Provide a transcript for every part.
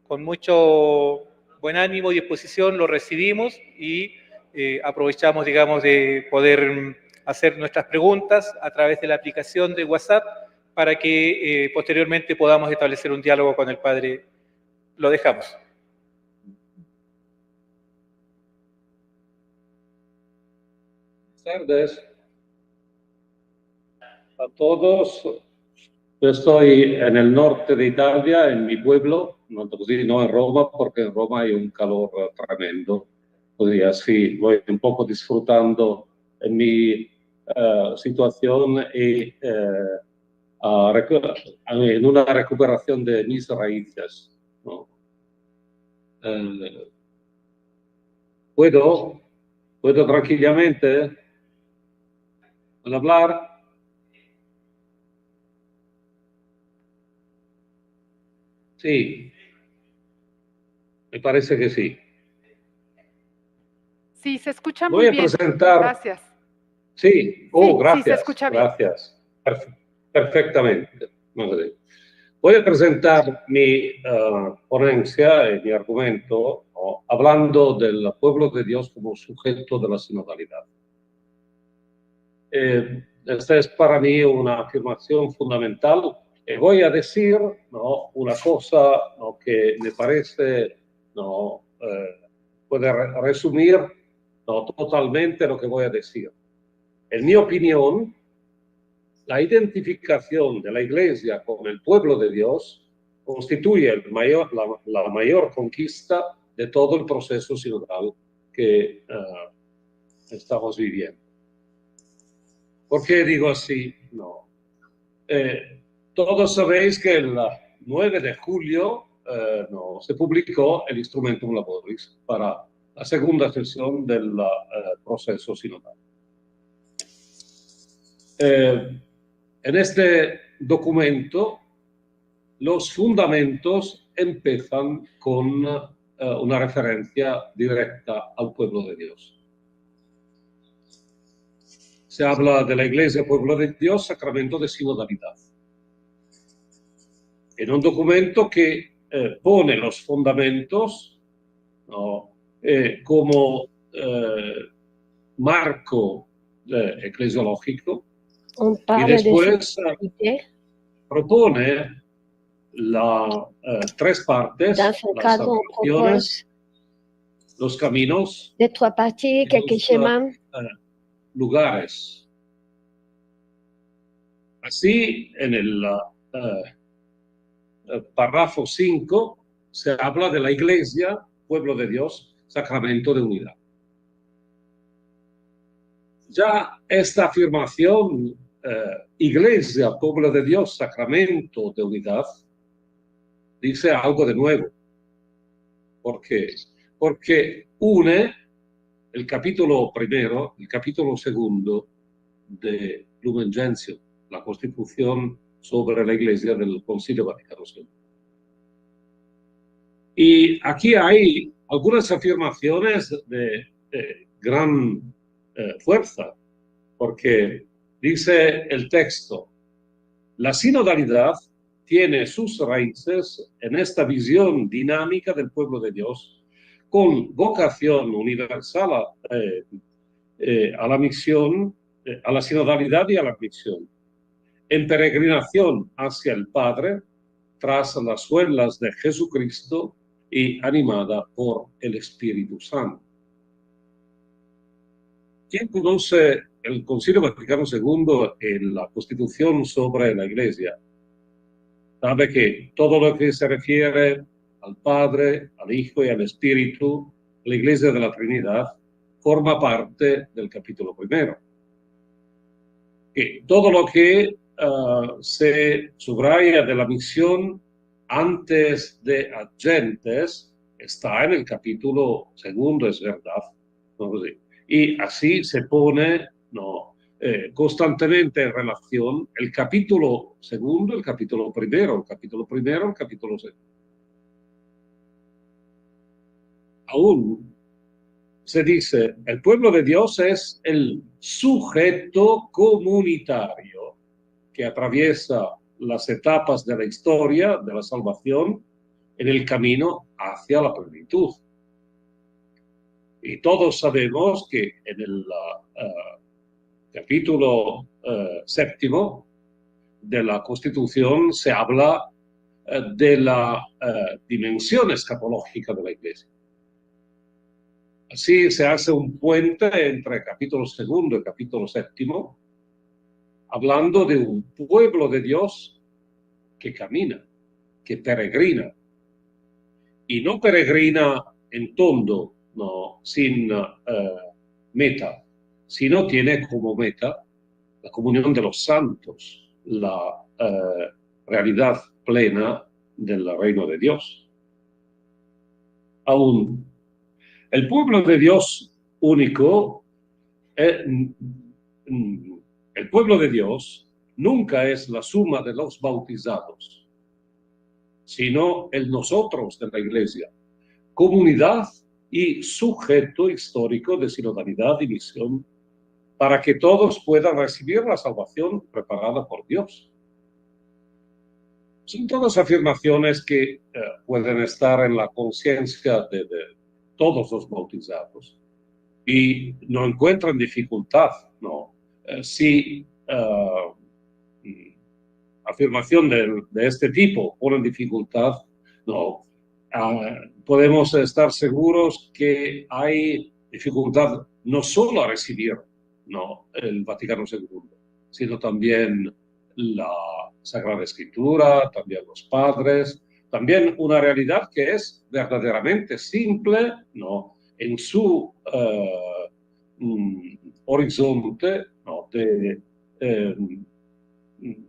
con mucho buen ánimo y disposición lo recibimos y aprovechamos, digamos, de poder hacer nuestras preguntas a través de la aplicación de WhatsApp para que posteriormente podamos establecer un diálogo con el Padre. Lo dejamos. Buenas tardes a todos. Yo estoy en el norte de Italia, en mi pueblo, no en Roma, porque en Roma hay un calor tremendo. Así voy un poco disfrutando en mi situación y en una recuperación de mis raíces, ¿no? ¿Puedo tranquilamente hablar? Sí, me parece que sí. Sí, se escucha Voy muy a bien. presentar. Gracias. Sí, gracias. Sí, se escucha bien. Gracias. Perfectamente. Voy a presentar mi ponencia, mi argumento, hablando del pueblo de Dios como sujeto de la sinodalidad. Esta es para mí una afirmación fundamental. Voy a decir, ¿no?, una cosa, ¿no?, que me parece, ¿no?, puede resumir, ¿no?, totalmente lo que voy a decir. En mi opinión, la identificación de la Iglesia con el pueblo de Dios constituye la mayor conquista de todo el proceso sinodal que estamos viviendo. ¿Por qué digo así? No. Todos sabéis que el 9 de julio se publicó el Instrumentum Laboris para la segunda sesión del proceso sinodal. En este documento, los fundamentos empiezan con una referencia directa al pueblo de Dios. Se habla de la Iglesia, pueblo de Dios, sacramento de sinodalidad. En un documento que pone los fundamentos, ¿no?, como marco eclesiológico, y después propone tres partes: las salvaciones, los caminos y los lugares. Así, en el párrafo 5 se habla de la Iglesia, pueblo de Dios, sacramento de unidad. Ya esta afirmación, Iglesia, pueblo de Dios, sacramento de unidad, dice algo de nuevo. ¿Por qué? Porque une el capítulo primero, el capítulo segundo de Lumen Gentium, la Constitución sobre la Iglesia del Concilio Vaticano II. Y aquí hay algunas afirmaciones de gran fuerza, porque dice el texto: la sinodalidad tiene sus raíces en esta visión dinámica del pueblo de Dios, con vocación universal a la misión, a la sinodalidad y a la misión, en peregrinación hacia el Padre, tras las suelas de Jesucristo y animada por el Espíritu Santo. ¿Quién conoce el Concilio Vaticano II en la Constitución sobre la Iglesia? Sabe que todo lo que se refiere al Padre, al Hijo y al Espíritu, la Iglesia de la Trinidad, forma parte del capítulo primero. Que todo lo que se subraya de la misión antes de agentes está en el capítulo segundo, es verdad, ¿no? Y así se pone, ¿no?, constantemente en relación el capítulo segundo, el capítulo primero, el capítulo segundo. Aún se dice, el pueblo de Dios es el sujeto comunitario que atraviesa las etapas de la historia de la salvación en el camino hacia la plenitud. Y todos sabemos que en el capítulo séptimo de la Constitución se habla de la dimensión escatológica de la Iglesia. Así se hace un puente entre capítulo segundo y capítulo séptimo, hablando de un pueblo de Dios que camina, que peregrina. Y no peregrina en tondo, no, sin meta, sino tiene como meta la comunión de los santos, la realidad plena del reino de Dios. Aún el pueblo de Dios único, el pueblo de Dios nunca es la suma de los bautizados, sino el nosotros de la Iglesia, comunidad y sujeto histórico de sinodalidad y misión, para que todos puedan recibir la salvación preparada por Dios. Son todas afirmaciones que pueden estar en la conciencia de todos los bautizados y no encuentran dificultad, ¿no? Si afirmación de este tipo ponen dificultad, no. Podemos estar seguros que hay dificultad no solo a recibir, no, el Vaticano II, sino también la Sagrada Escritura, también los padres, también una realidad que es verdaderamente simple, ¿no?, en su horizonte, ¿no?, de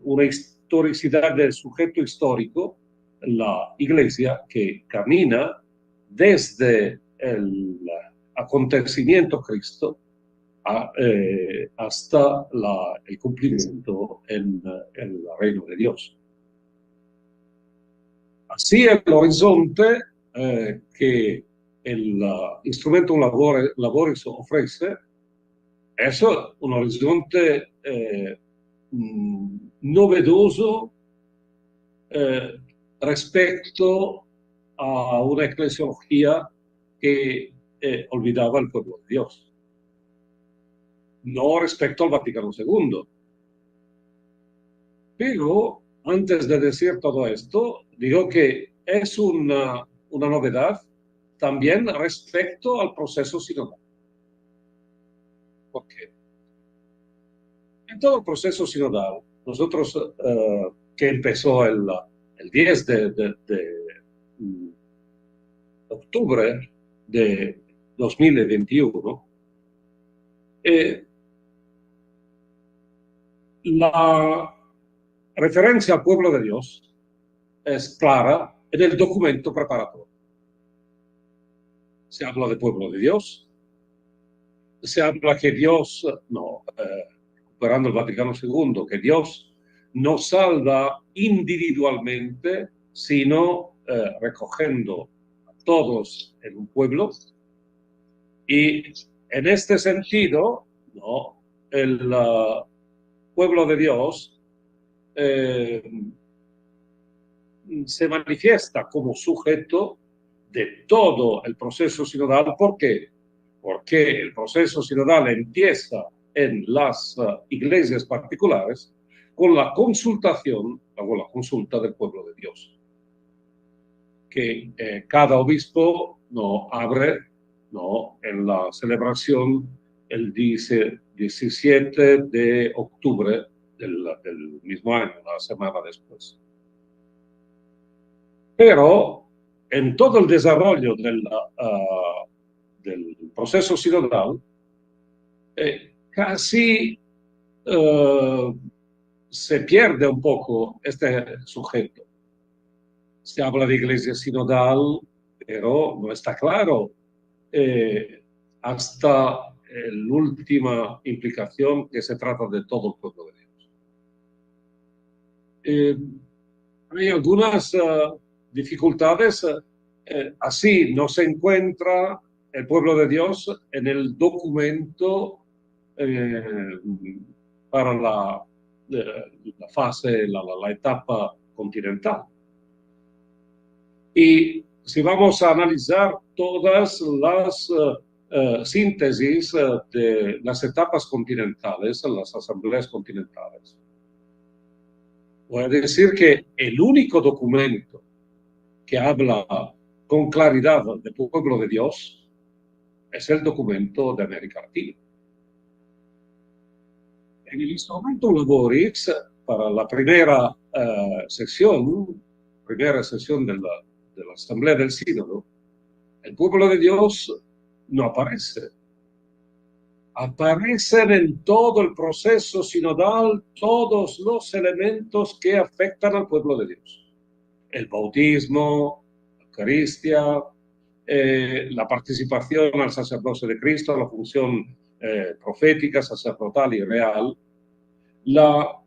una historicidad del sujeto histórico, la Iglesia que camina desde el acontecimiento Cristo hasta el cumplimiento en el reino de Dios. Así el horizonte que el instrumento Laboris ofrece es un horizonte novedoso respecto a una eclesiología que olvidaba el pueblo de Dios. No respecto al Vaticano II. Pero antes de decir todo esto, digo que es una novedad también respecto al proceso sinodal. ¿Por qué? En todo el proceso sinodal, nosotros que empezó el 10 de octubre de 2021, la referencia al pueblo de Dios es clara en el documento preparatorio. Se habla del pueblo de Dios, se habla que Dios, recuperando el Vaticano II, que Dios no salva individualmente, sino recogiendo a todos en un pueblo. Y en este sentido, ¿no?, el pueblo de Dios se manifiesta como sujeto de todo el proceso sinodal. ¿Por qué? Porque el proceso sinodal empieza en las iglesias particulares con la consultación, o la consulta del pueblo de Dios, que cada obispo abre en la celebración el 17 de octubre del mismo año, una semana después. Pero en todo el desarrollo del proceso sinodal, casi se pierde un poco este sujeto. Se habla de iglesia sinodal, pero no está claro hasta la última implicación que se trata de todo el pueblo de Dios. Hay algunas dificultades. Así no se encuentra el pueblo de Dios en el documento para la fase, la etapa continental. Y si vamos a analizar todas las síntesis de las etapas continentales, las asambleas continentales, voy a decir que el único documento que habla con claridad del pueblo de Dios es el documento de América Latina. En el instrumento Laboris, para la primera sesión de la Asamblea del Sínodo, el pueblo de Dios no aparece. Aparecen en todo el proceso sinodal todos los elementos que afectan al pueblo de Dios. El bautismo, la Eucaristía, la participación al sacerdocio de Cristo, la función profética, sacerdotal y real, la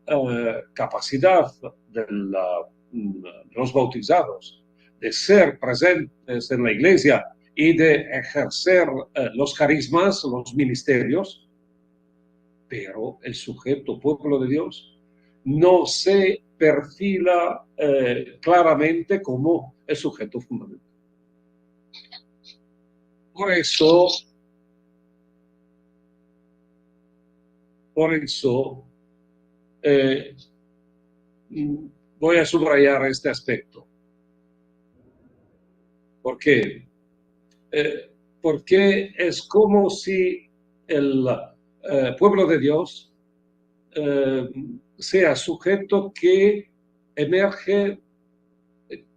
capacidad de los bautizados de ser presentes en la iglesia y de ejercer los carismas, los ministerios, pero el sujeto pueblo de Dios no se perfila claramente como el sujeto fundamental. Por eso voy a subrayar este aspecto. ¿Por qué? Porque es como si el pueblo de Dios sea sujeto que emerge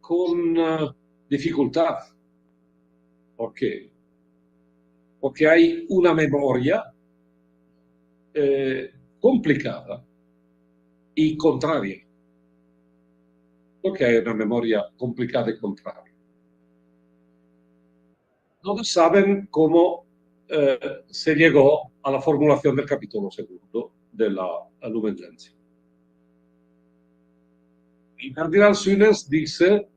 con dificultad. ¿Por qué? Porque hay una memoria complicada y contraria. ¿Por qué hay una memoria complicada y contraria? Todos saben cómo se llegó a la formulación del capítulo 2 de la Lumen Gentium. El cardenal Sünners dice,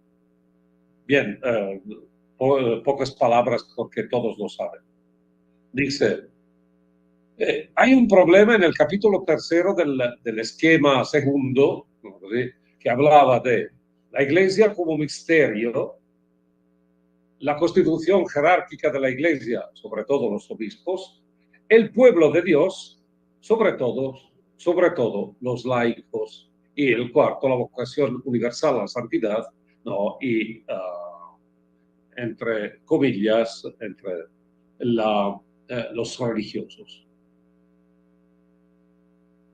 bien, pocas palabras porque todos lo saben, dice, hay un problema en el capítulo 3 del esquema segundo, que hablaba de la Iglesia como misterio, la constitución jerárquica de la Iglesia, sobre todo los obispos, el pueblo de Dios, sobre todo los laicos, y el cuarto, la vocación universal a la santidad, ¿no? Y entre comillas, entre los religiosos.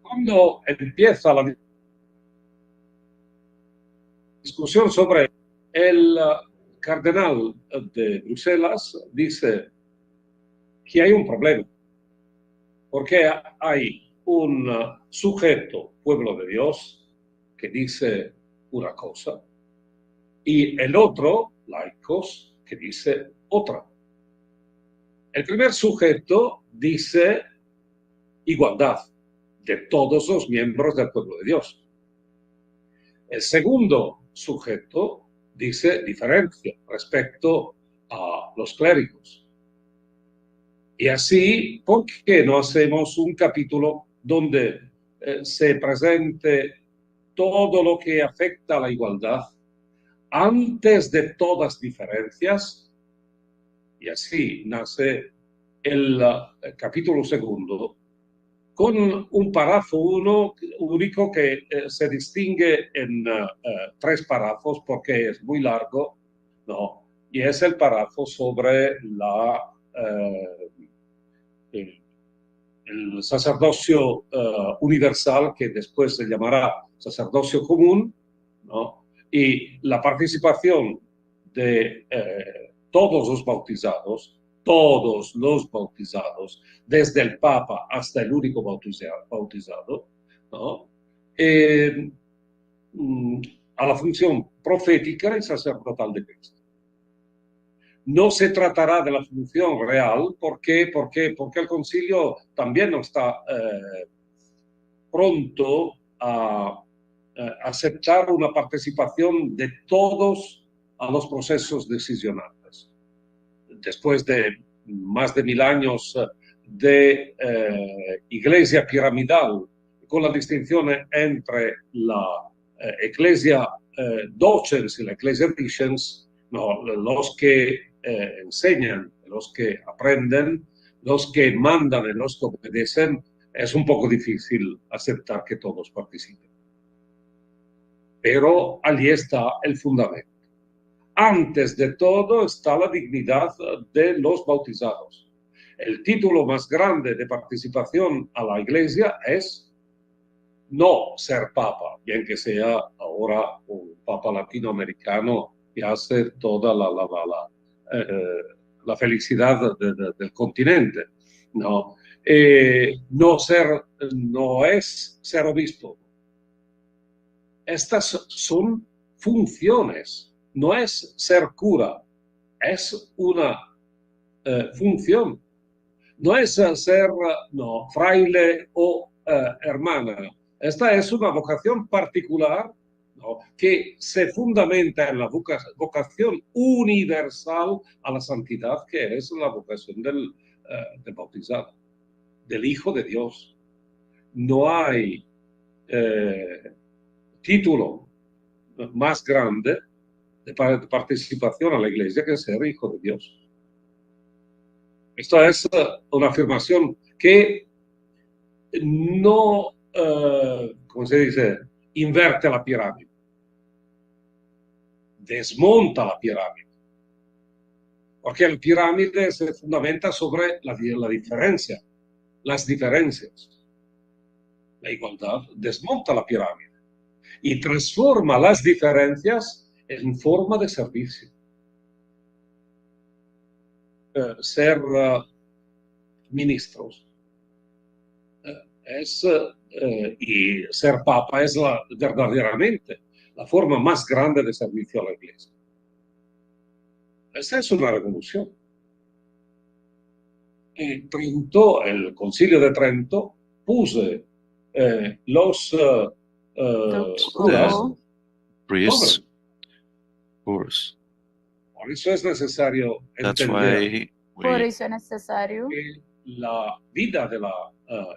Cuando empieza la discusión sobre el cardenal de Bruselas, dice que hay un problema, porque hay un sujeto, pueblo de Dios, que dice una cosa, y el otro, laicos, que dice otra. El primer sujeto dice igualdad de todos los miembros del pueblo de Dios. El segundo sujeto dice diferencia respecto a los clérigos. Y así, ¿por qué no hacemos un capítulo donde se presente todo lo que afecta a la igualdad antes de todas diferencias? Y así nace el capítulo 2 con un párrafo único que se distingue en 3 párrafos porque es muy largo, ¿no? Y es el párrafo sobre el sacerdocio universal, que después se llamará sacerdocio común, ¿no? Y la participación de todos los bautizados, desde el Papa hasta el único bautizado, ¿no? A la función profética y sacerdotal de Cristo. No se tratará de la función real, ¿por qué? Porque el concilio también no está pronto a aceptar una participación de todos a los procesos decisionales. Después de más de 1000 años de iglesia piramidal, con la distinción entre la iglesia docens y la iglesia dicens, no, los que enseñan, los que aprenden, los que mandan y los que obedecen, es un poco difícil aceptar que todos participen. Pero allí está el fundamento. Antes de todo está la dignidad de los bautizados. El título más grande de participación a la Iglesia es no ser papa, bien que sea ahora un papa latinoamericano que hace toda la felicidad del continente. No, no es ser obispo. Estas son funciones, no es ser cura, es una función. No es ser fraile o hermana. Esta es una vocación particular, ¿no?, que se fundamenta en la vocación universal a la santidad, que es la vocación del bautizado, del Hijo de Dios. No hay título más grande de participación a la Iglesia que ser Hijo de Dios. Esta es una afirmación que no, ¿cómo se dice?, inverte la pirámide, desmonta la pirámide, porque la pirámide se fundamenta sobre la diferencia, las diferencias. La igualdad desmonta la pirámide y transforma las diferencias en forma de servicio. Ser ministros y ser papa es verdaderamente la forma más grande de servicio a la Iglesia. Esta es una revolución. El Concilio de Trento puso los curas. Priests. Por eso es necesario entender Por eso es necesario que la vida de la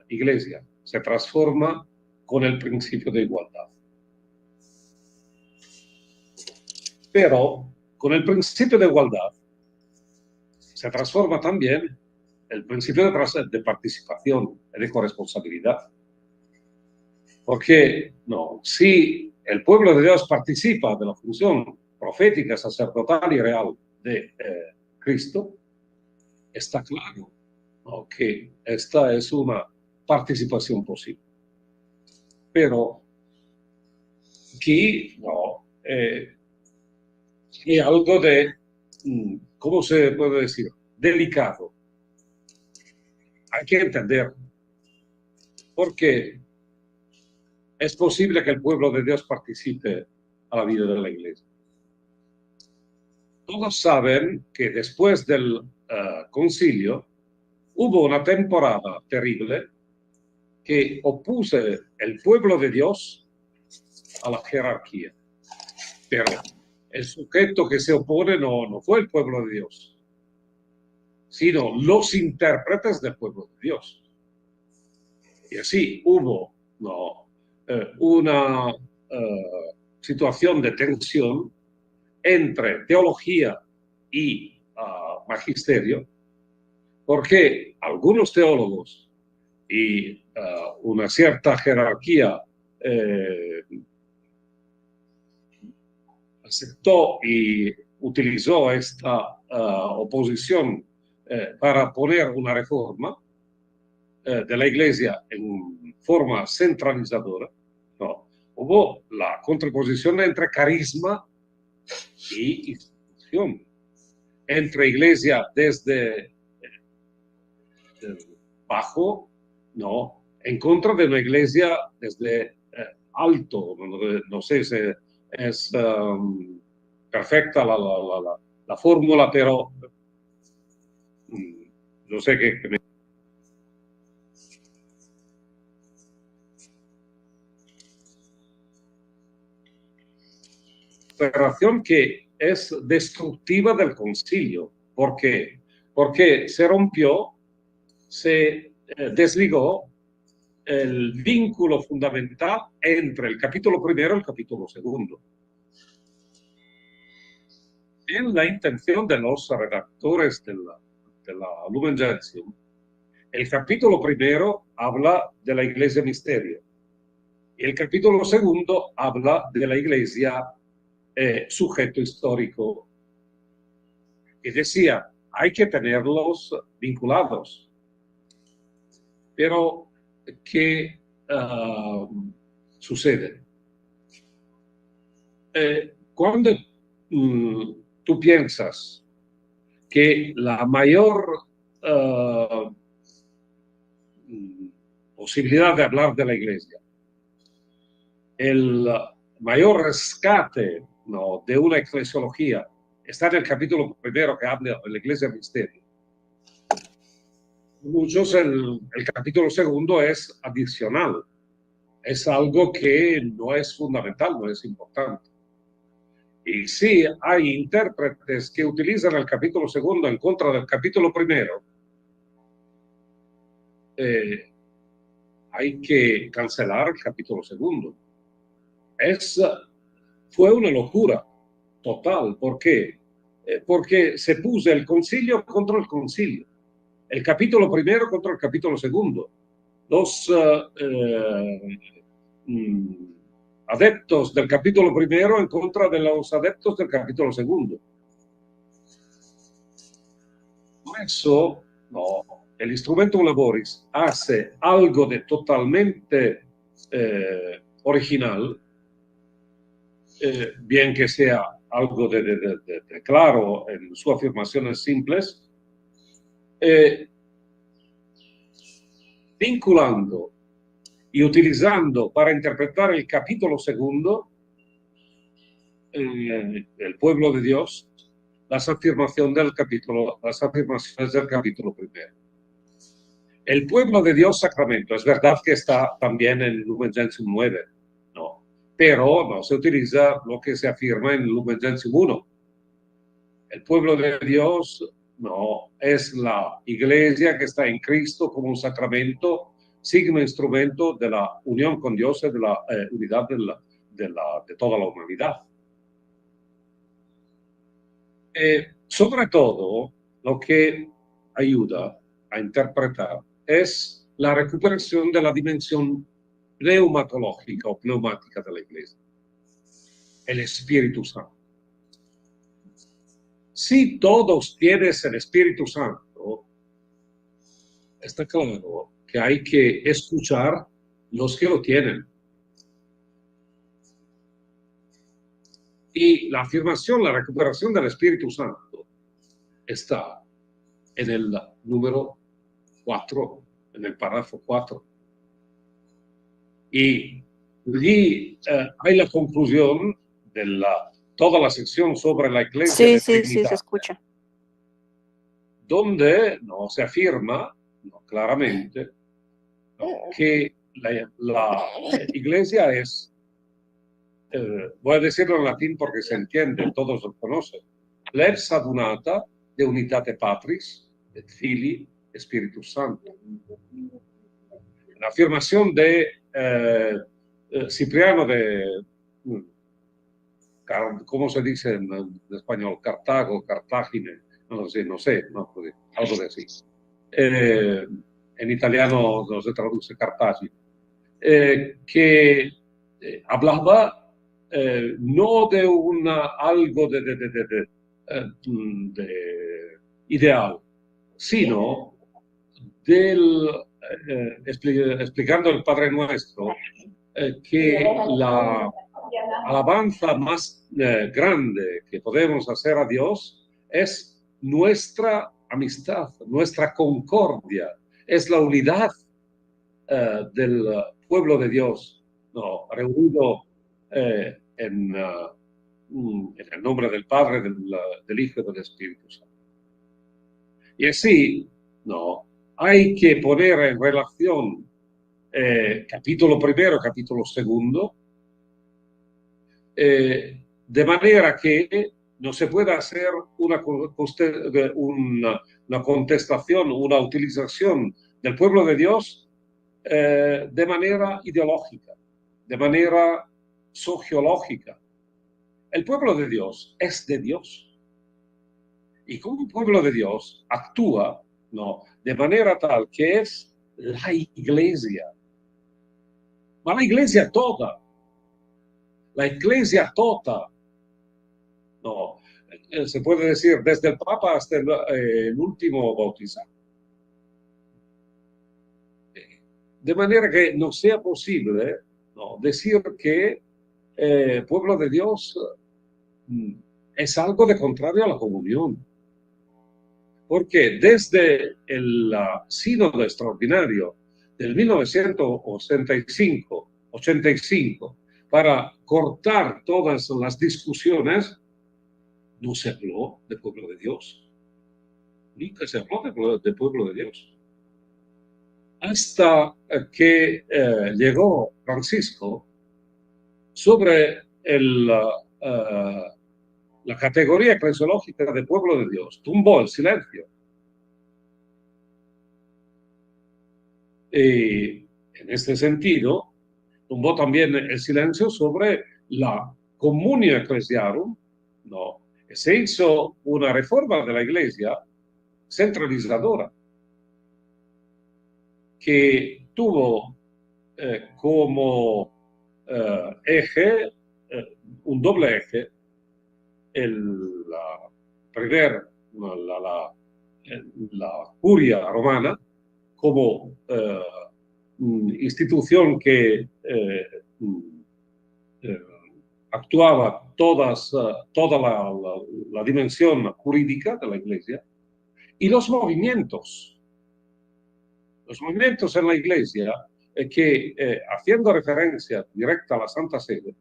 Iglesia se transforma con el principio de igualdad. Pero con el principio de igualdad se transforma también el principio de participación y de corresponsabilidad. Porque si el pueblo de Dios participa de la función profética, sacerdotal y real de Cristo, está claro que esta es una participación posible. Pero aquí hay algo de, ¿cómo se puede decir?, delicado. Hay que entender por qué es posible que el pueblo de Dios participe a la vida de la Iglesia. Todos saben que después del concilio hubo una temporada terrible que opuso el pueblo de Dios a la jerarquía. Pero el sujeto que se opone no fue el pueblo de Dios, sino los intérpretes del pueblo de Dios. Y así hubo una situación de tensión entre teología y magisterio, porque algunos teólogos y una cierta jerarquía aceptó y utilizó esta oposición para poner una reforma de la Iglesia en forma centralizadora. Hubo la contraposición entre carisma y institución, entre Iglesia desde bajo, en contra de una Iglesia desde alto. No sé si es perfecta la fórmula, pero no sé qué me... Operación que es destructiva del concilio. ¿Por qué? Porque se rompió, se desligó el vínculo fundamental entre el capítulo primero y el capítulo segundo. en la intención de los redactores de la Lumen Gentium, el capítulo primero habla de la iglesia misterio. Y el capítulo segundo habla de la iglesia sujeto histórico. Y decía, hay que tenerlos vinculados. Pero, ¿qué sucede? Cuando tú piensas que la mayor posibilidad de hablar de la iglesia, el mayor rescate, ¿no?, de una eclesiología está en el capítulo primero que habla de la iglesia misterio. Muchos el capítulo segundo es adicional, es algo que no es fundamental, no es importante. Y sí, hay intérpretes que utilizan el capítulo segundo en contra del capítulo primero. Hay que cancelar el capítulo segundo. Fue una locura total. ¿Por qué? Porque se puso el concilio contra el concilio. El capítulo primero contra el capítulo segundo. Los adeptos del capítulo primero en contra de los adeptos del capítulo segundo. Por eso, no, el Instrumentum Laboris hace algo de totalmente original, bien que sea algo de claro en sus afirmaciones simples, vinculando y utilizando para interpretar el capítulo segundo, el pueblo de Dios, las afirmaciones del capítulo primero. El pueblo de Dios sacramento, es verdad que está también en Lumen Gentium 9, ¿no? Pero no se utiliza lo que se afirma en Lumen Gentium 1. El pueblo de Dios no es la iglesia que está en Cristo como un sacramento, signo instrumento de la unión con Dios y de la unidad de toda la humanidad. Sobre todo, lo que ayuda a interpretar es la recuperación de la dimensión pneumatológica o pneumática de la iglesia, el Espíritu Santo. Si todos tienes el Espíritu Santo, está claro que hay que escuchar los que lo tienen. Y la afirmación, la recuperación del Espíritu Santo está en el número 4, en el párrafo 4. Y allí hay la conclusión de toda la sección sobre la iglesia. Sí, se escucha. Donde no se afirma claramente que la iglesia es, voy a decirlo en latín porque se entiende, todos lo conocen, plebs adunata de unitate patris, et filii, Spiritus Santo. La afirmación de Cipriano de, ¿cómo se dice en español? Cartago, Cartagine, no sé, algo de así. En italiano no se traduce Cartagine. Que hablaba no de algo de ideal, sino explicando el Padre Nuestro, que la alabanza más grande que podemos hacer a Dios es nuestra amistad, nuestra concordia, es la unidad del pueblo de Dios, ¿no?, reunido en el nombre del Padre, del Hijo y del Espíritu Santo. Y así, ¿no?, hay que poner en relación capítulo primero, capítulo segundo, de manera que no se pueda hacer una contestación, una utilización del pueblo de Dios de manera ideológica, de manera sociológica. El pueblo de Dios es de Dios. y como un pueblo de Dios actúa, ¿no?, de manera tal que es la iglesia, ma la iglesia toda, no, se puede decir desde el Papa hasta el último bautizado. De manera que no sea posible, ¿no?, decir que pueblo de Dios es algo de contrario a la comunión. Porque desde el sínodo extraordinario del 1985, para cortar todas las discusiones, no se habló de pueblo de Dios. Nunca se habló de pueblo de Dios. Hasta que llegó Francisco sobre la categoría eclesiológica de pueblo de Dios, tumbó el silencio. Y en este sentido, tumbó también el silencio sobre la comunio ecclesiarum, ¿no? Se hizo una reforma de la iglesia centralizadora que tuvo como eje, un doble eje, la curia romana como institución que actuaba toda la dimensión jurídica de la iglesia, y los movimientos en la iglesia que, haciendo referencia directa a la Santa Sede,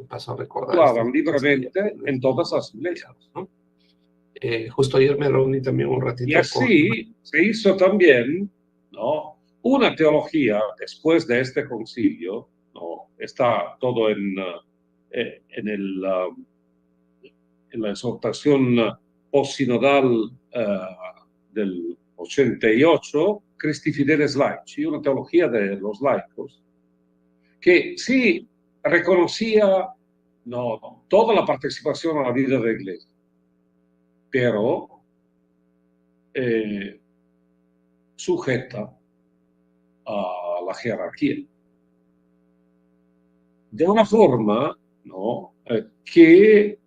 paso a recordar actuaban libremente en todas las iglesias, ¿no? Justo ayer me reuní también un ratito y así se hizo también, ¿no?, una teología después de este concilio, ¿no? Está todo en la exhortación postsinodal del 88, Christi Fideles Laici, una teología de los laicos, que sí reconocía, no, toda la participación a la vida de la iglesia, pero sujeta a la jerarquía. De una forma, ¿no?, que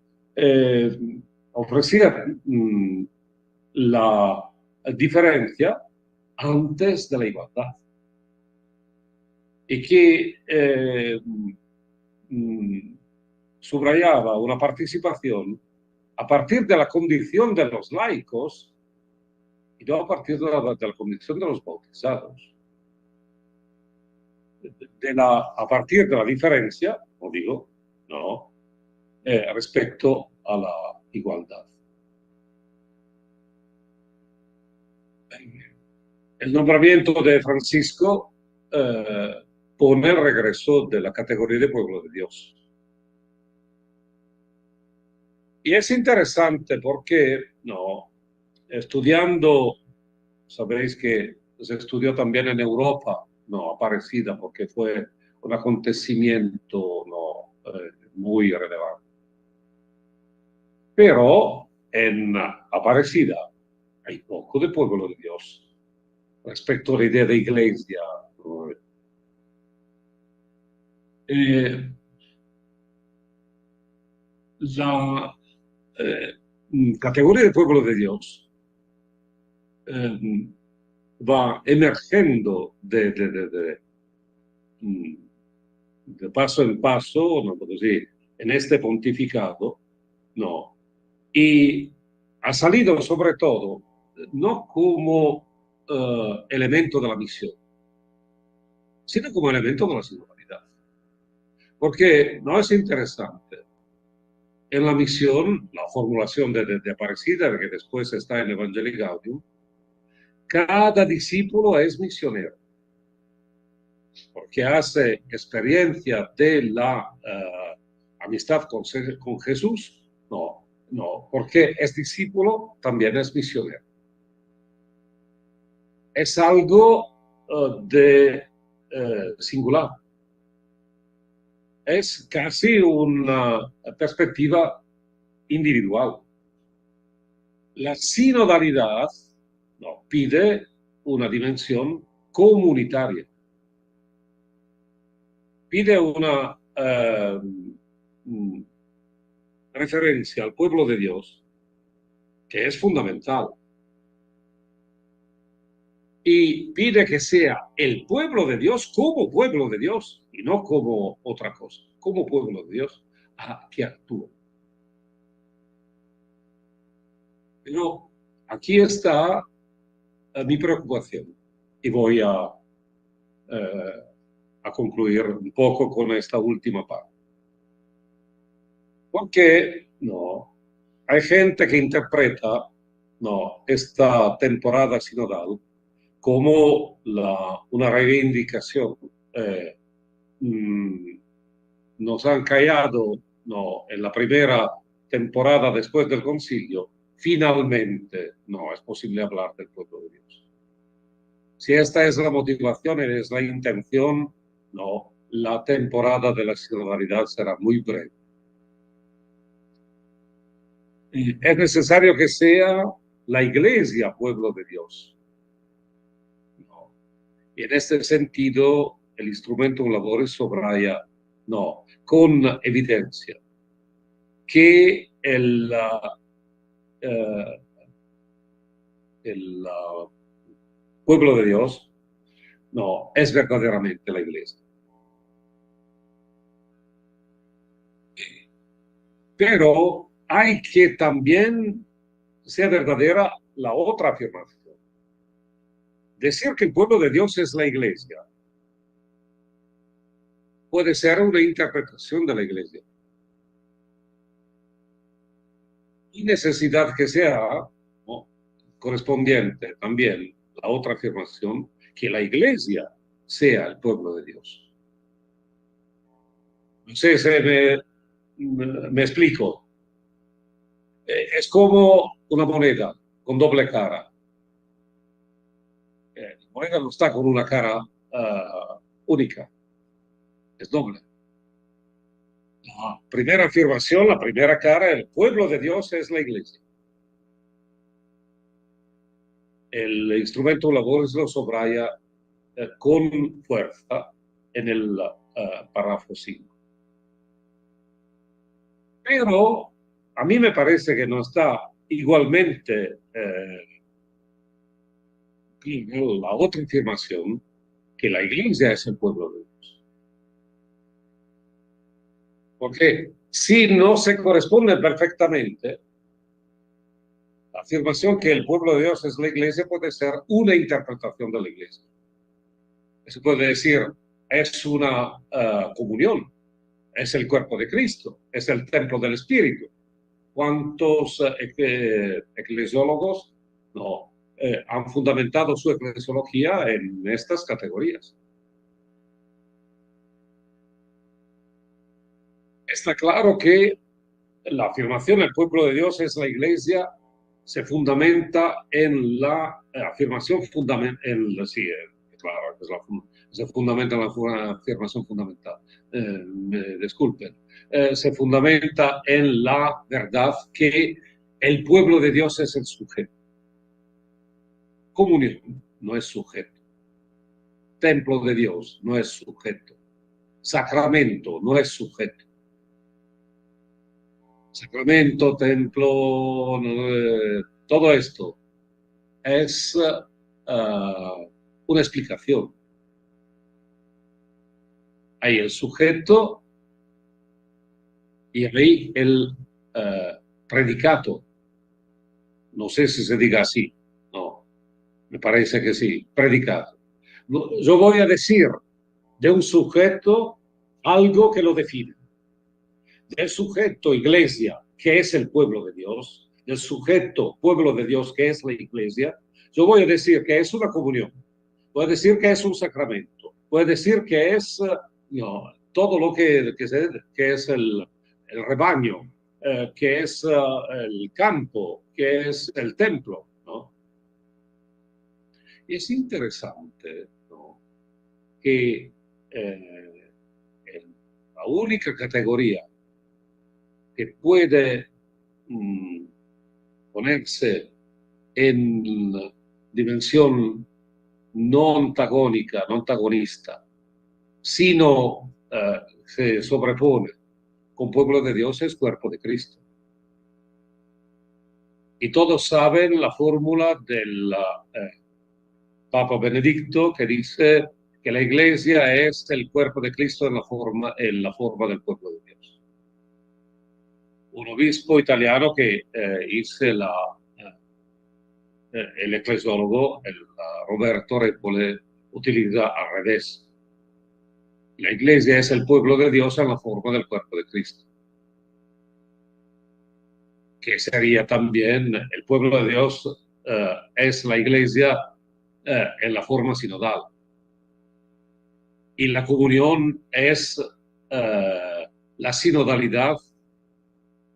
ofrecía la diferencia antes de la igualdad. Y que subrayaba una participación a partir de la condición de los laicos y no a partir de la condición de los bautizados. A partir de la diferencia, como digo, ¿no?, respecto a la igualdad. El nombramiento de Francisco pone el regreso de la categoría de pueblo de Dios. Y es interesante porque, no, estudiando, sabéis que se estudió también en Europa, no, Aparecida, porque fue un acontecimiento, no, muy relevante. Pero en Aparecida hay poco de pueblo de Dios respecto a la idea de iglesia. La categoría de pueblo de Dios va emergiendo de paso en paso, no puedo decir, en este pontificado, no, y ha salido sobre todo no como elemento de la misión, sino como elemento de la singularidad. Porque no es interesante. En la misión, la formulación de Aparecida, que después está en Evangelii Gaudium, cada discípulo es misionero, porque hace experiencia de la amistad con Jesús. No, porque es discípulo, también es misionero. Es algo de singular. Es casi una perspectiva individual. La sinodalidad no, pide una dimensión comunitaria, pide una referencia al pueblo de Dios que es fundamental. Y pide que sea el pueblo de Dios como pueblo de Dios y no como otra cosa, como pueblo de Dios que actúa. Pero aquí está mi preocupación y voy a concluir un poco con esta última parte. Porque no, hay gente que interpreta no, esta temporada sinodal como una reivindicación. Nos han callado no, en la primera temporada después del concilio, finalmente no es posible hablar del pueblo de Dios. Si esta es la motivación, es la intención, no, la temporada de la sinodalidad será muy breve. Es necesario que sea la Iglesia pueblo de Dios. ¿No? Y en este sentido, el instrumento Labores subraya, no, con evidencia, que el pueblo de Dios no es verdaderamente la Iglesia. Pero hay que también ser verdadera la otra afirmación. Decir que el pueblo de Dios es la Iglesia puede ser una interpretación de la Iglesia. Y necesidad que sea ¿no? correspondiente también la otra afirmación, que la Iglesia sea el pueblo de Dios. No sé si me explico. Es como una moneda con doble cara. La moneda no está con una cara única, es doble. La primera afirmación, la primera cara, el pueblo de Dios es la Iglesia. El instrumento Labores lo subraya con fuerza en el párrafo 5. Pero a mí me parece que no está igualmente la otra afirmación, que la Iglesia es el pueblo de Dios. Porque si no se corresponde perfectamente, la afirmación que el pueblo de Dios es la Iglesia puede ser una interpretación de la Iglesia. Se puede decir, es una comunión, es el cuerpo de Cristo, es el templo del Espíritu. ¿Cuántos eclesiólogos no, han fundamentado su eclesiología en estas categorías? Está claro que la afirmación del pueblo de Dios es la Iglesia se fundamenta en la afirmación fundamental, sí, claro, se fundamenta en la afirmación fundamental, disculpen, se fundamenta en la verdad que el pueblo de Dios es el sujeto. Comunión no es sujeto. Templo de Dios no es sujeto. Sacramento no es sujeto. Sacramento, templo, todo esto es una explicación. Hay el sujeto y hay el predicato. No sé si se diga así. No, me parece que sí, predicato. Yo voy a decir de un sujeto algo que lo define. Del sujeto iglesia, que es el pueblo de Dios, del sujeto pueblo de Dios, que es la iglesia, yo voy a decir que es una comunión, voy a decir que es un sacramento, voy a decir que es todo lo que es el rebaño, que es el campo, que es el templo, ¿no? Y es interesante, ¿no? Que la única categoría que puede ponerse en dimensión no antagónica, no antagonista, sino se sobrepone con pueblo de Dios, es cuerpo de Cristo. Y todos saben la fórmula del Papa Benedicto, que dice que la Iglesia es el cuerpo de Cristo en la forma del pueblo de Dios. Un obispo italiano que hizo el eclesiólogo, Roberto Repole, utiliza al revés. La Iglesia es el pueblo de Dios en la forma del cuerpo de Cristo, que sería también el pueblo de Dios es la Iglesia en la forma sinodal. Y la comunión es la sinodalidad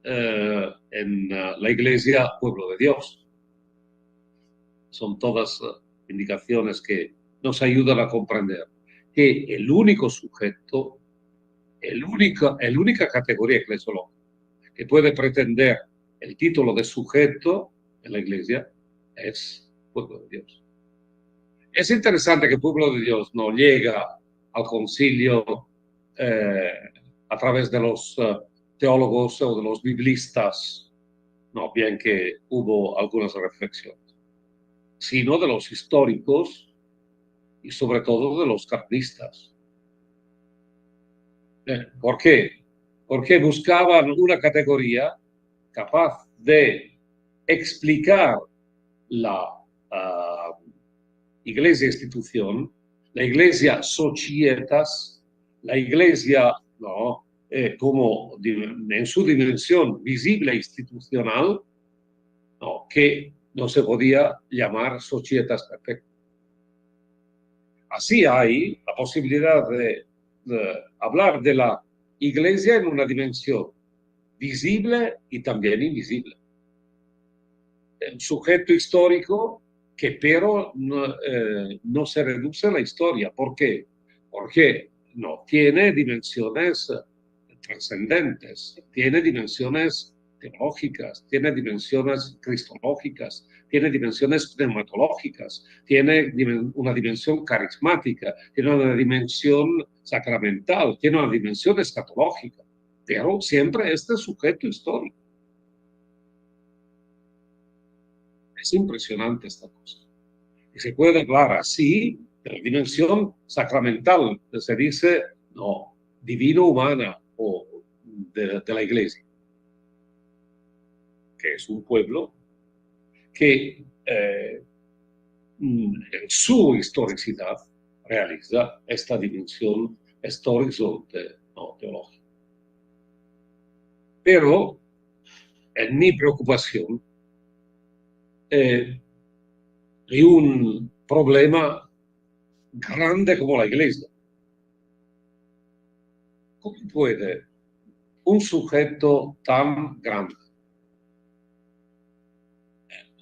en la Iglesia, pueblo de Dios. Son todas indicaciones que nos ayudan a comprender que el único sujeto, la única categoría eclesiológica que puede pretender el título de sujeto en la Iglesia es pueblo de Dios. Es interesante que el pueblo de Dios no llega al concilio a través de los teólogos o de los biblistas, no, bien que hubo algunas reflexiones, sino de los históricos y sobre todo de los carlistas. ¿Por qué? Porque buscaban una categoría capaz de explicar la Iglesia institución, la Iglesia societas, la Iglesia como en su dimensión visible e institucional, que no se podía llamar societas perfectas. Así hay la posibilidad de hablar de la Iglesia en una dimensión visible y también invisible. Un sujeto histórico que pero no se reduce a la historia. ¿Por qué? Porque no tiene dimensiones trascendentes, tiene dimensiones teológicas, tiene dimensiones cristológicas, tiene dimensiones pneumatológicas, tiene una dimensión carismática, tiene una dimensión sacramental, tiene una dimensión escatológica, pero siempre este sujeto histórico. Es impresionante esta cosa. Y se puede hablar así de la dimensión sacramental, que se dice, no, divino-humana o de la Iglesia, que es un pueblo que en su historicidad realiza esta dimensión, este horizonte teológico. Pero en mi preocupación hay un problema grande como la Iglesia. ¿Cómo puede un sujeto tan grande,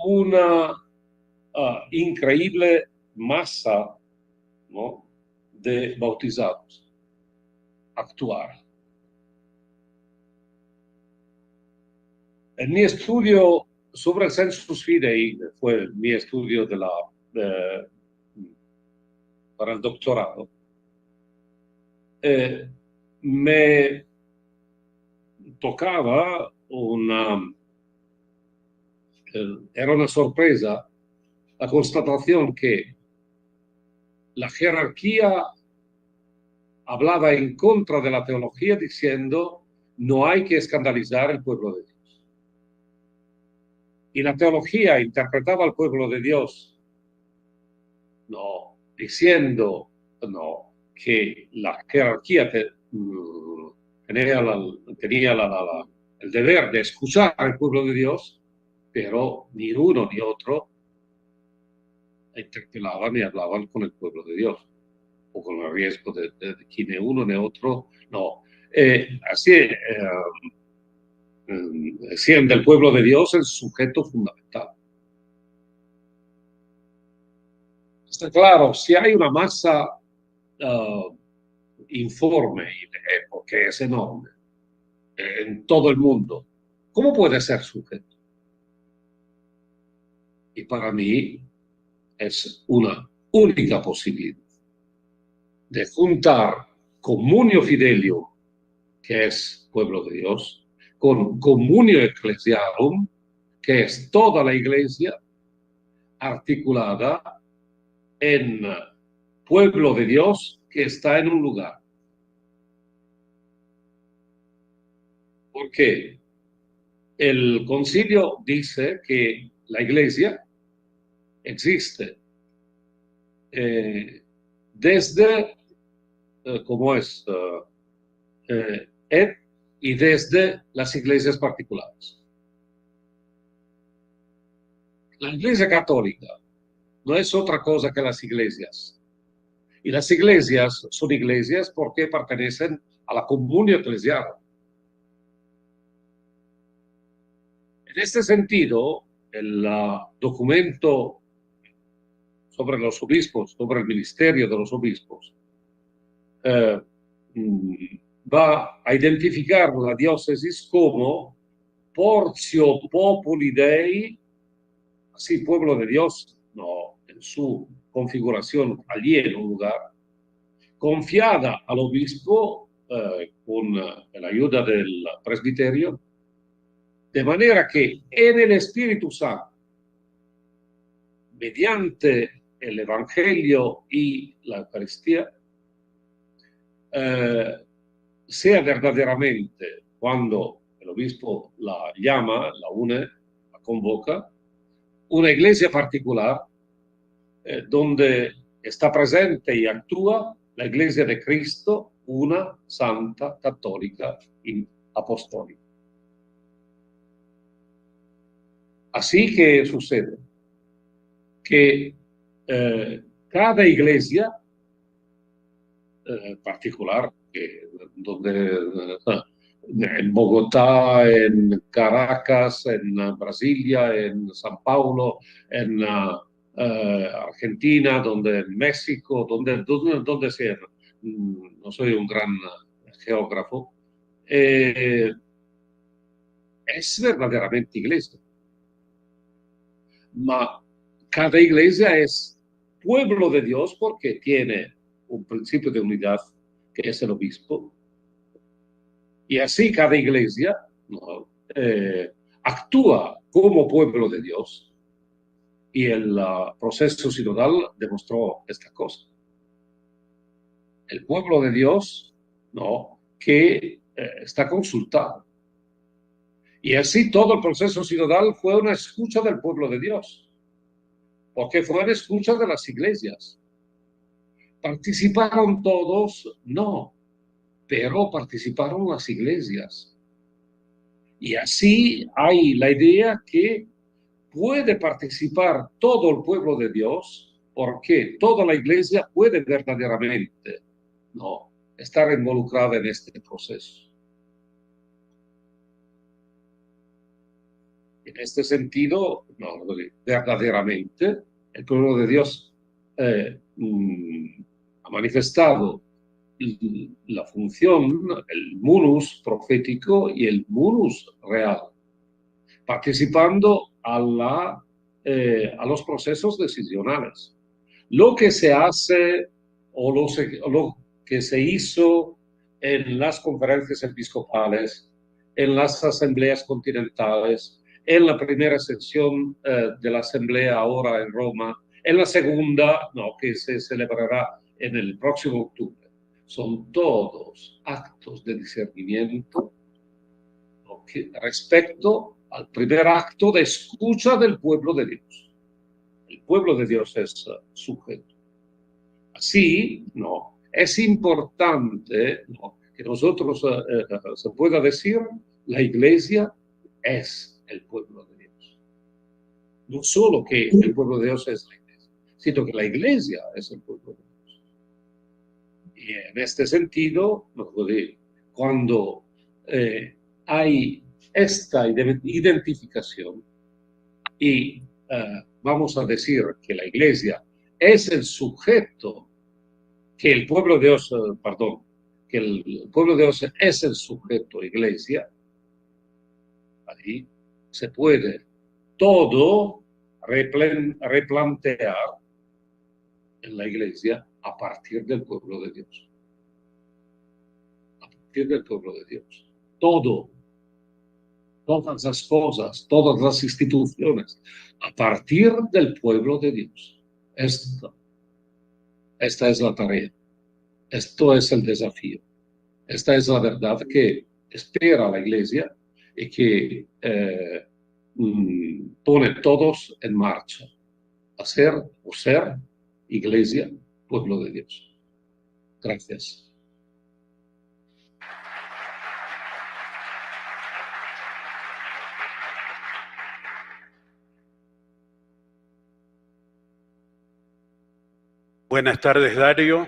una increíble masa, ¿no?, de bautizados, actuar? En mi estudio sobre el Sensus Fidei, fue mi estudio para el doctorado, me tocaba era una sorpresa la constatación que la jerarquía hablaba en contra de la teología diciendo no hay que escandalizar al pueblo de Dios. Y la teología interpretaba al pueblo de Dios diciendo que la jerarquía tenía el deber de escuchar al pueblo de Dios, pero ni uno ni otro interpelaban ni hablaban con el pueblo de Dios, o con el riesgo de que ni uno ni otro, así siendo el pueblo de Dios el sujeto fundamental. Está claro, si hay una masa informe, porque es enorme, en todo el mundo, ¿cómo puede ser sujeto? Y para mí es una única posibilidad de juntar comunio fidelio, que es pueblo de Dios, con comunio ecclesiarum, que es toda la iglesia articulada en pueblo de Dios que está en un lugar. Porque el concilio dice que la iglesia existe desde, como es, y desde las iglesias particulares. La iglesia católica no es otra cosa que las iglesias. Y las iglesias son iglesias porque pertenecen a la comunidad eclesial. En este sentido, el documento sobre los obispos, sobre el ministerio de los obispos, va a identificar la diócesis como portio populi Dei, así pueblo de Dios, no en su configuración allí en un lugar, confiada al obispo con la ayuda del presbiterio, de manera que en el Espíritu Santo, mediante el Evangelio y la Eucaristía, sea verdaderamente, cuando el obispo la llama, la une, la convoca, una iglesia particular donde está presente y actúa la iglesia de Cristo, una, santa, católica y apostólica. Así que sucede que cada iglesia particular, donde en Bogotá, en Caracas, en Brasilia, en San Paulo, en Argentina, en México, donde sea. No soy un gran geógrafo. Es verdaderamente iglesia. Ma cada iglesia es pueblo de Dios porque tiene un principio de unidad que es el obispo. Y así cada iglesia, ¿no? Actúa como pueblo de Dios. Y el proceso sinodal demostró esta cosa. El pueblo de Dios, ¿no? Que está consultado. Y así todo el proceso sinodal fue una escucha del pueblo de Dios. Porque fue una escucha de las iglesias. ¿Participaron todos? No, pero participaron las iglesias. Y así hay la idea que puede participar todo el pueblo de Dios, porque toda la iglesia puede verdaderamente, ¿no?, estar involucrada en este proceso. En este sentido, no, verdaderamente, el pueblo de Dios ha manifestado la función, el munus profético y el munus real, participando a los procesos decisionales. Lo que se hace o lo que se hizo en las conferencias episcopales, en las asambleas continentales, en la primera sesión de la asamblea ahora en Roma, en la segunda, no, que se celebrará en el próximo octubre. Son todos actos de discernimiento, ¿no?, respecto al primer acto de escucha del pueblo de Dios. El pueblo de Dios es sujeto. Así, ¿no?, es importante, ¿no?, que nosotros se pueda decir, la iglesia es el pueblo de Dios. No solo que el pueblo de Dios es la iglesia, sino que la iglesia es el pueblo de Dios. Y en este sentido, cuando hay esta identificación y vamos a decir que la iglesia es el sujeto, que el pueblo de Dios, que el pueblo de Dios es el sujeto iglesia, ahí se puede todo replantear en la Iglesia a partir del pueblo de Dios. A partir del pueblo de Dios. Todas las cosas, todas las instituciones, a partir del pueblo de Dios. Esta es la tarea. Esto es el desafío. Esta es la verdad que espera la Iglesia y que pone todos en marcha. Hacer o ser Iglesia, pueblo de Dios. Gracias. Buenas tardes, Dario.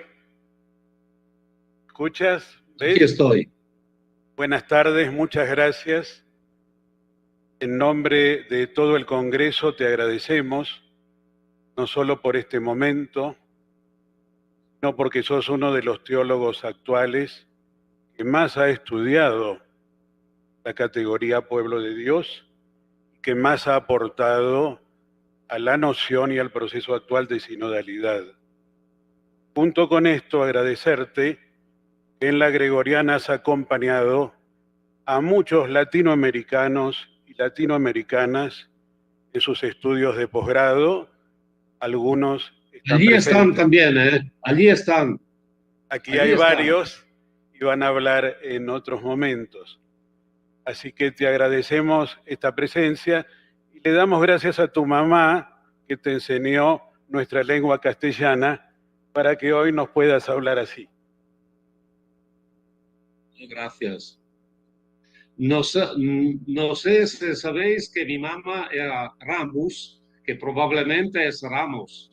¿Escuchas? ¿Ves? Aquí estoy. Buenas tardes, muchas gracias. En nombre de todo el Congreso te agradecemos, no solo por este momento, sino porque sos uno de los teólogos actuales que más ha estudiado la categoría pueblo de Dios y que más ha aportado a la noción y al proceso actual de sinodalidad. Junto con esto, agradecerte que en la Gregoriana has acompañado a muchos latinoamericanos y latinoamericanas en sus estudios de posgrado. Algunos están Allí presentes. están también, ¿eh? Allí están. Aquí Allí hay están. varios y van a hablar en otros momentos. Así que te agradecemos esta presencia y le damos gracias a tu mamá que te enseñó nuestra lengua castellana para que hoy nos puedas hablar así. Gracias. No sé si sabéis que mi mamá era Ramos, que probablemente es Ramos.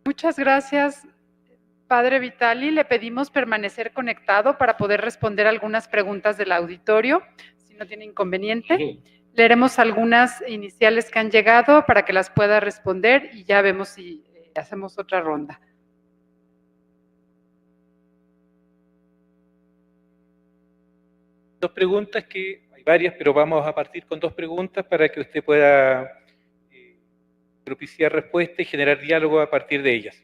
Muchas gracias, Padre Vitali. Le pedimos permanecer conectado para poder responder algunas preguntas del auditorio, si no tiene inconveniente. Leeremos algunas iniciales que han llegado para que las pueda responder y ya vemos si hacemos otra ronda. Dos preguntas que hay varias, pero vamos a partir con dos preguntas para que usted pueda propiciar respuesta y generar diálogo a partir de ellas.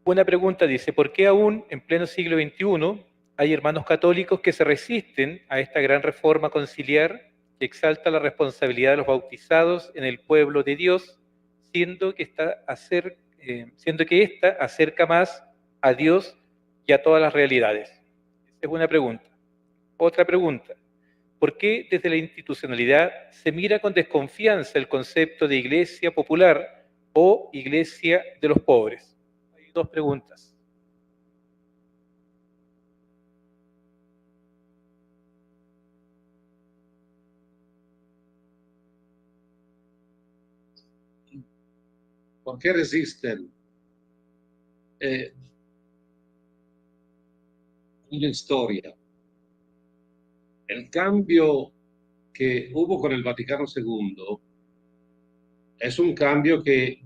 Una pregunta dice, ¿por qué aún en pleno siglo XXI hay hermanos católicos que se resisten a esta gran reforma conciliar que exalta la responsabilidad de los bautizados en el pueblo de Dios, siendo que esta acerca más a Dios y a todas las realidades? Esa es una pregunta. Otra pregunta, ¿por qué desde la institucionalidad se mira con desconfianza el concepto de iglesia popular o iglesia de los pobres? Hay dos preguntas. ¿Por qué resisten? Una historia. El cambio que hubo con el Vaticano II es un cambio que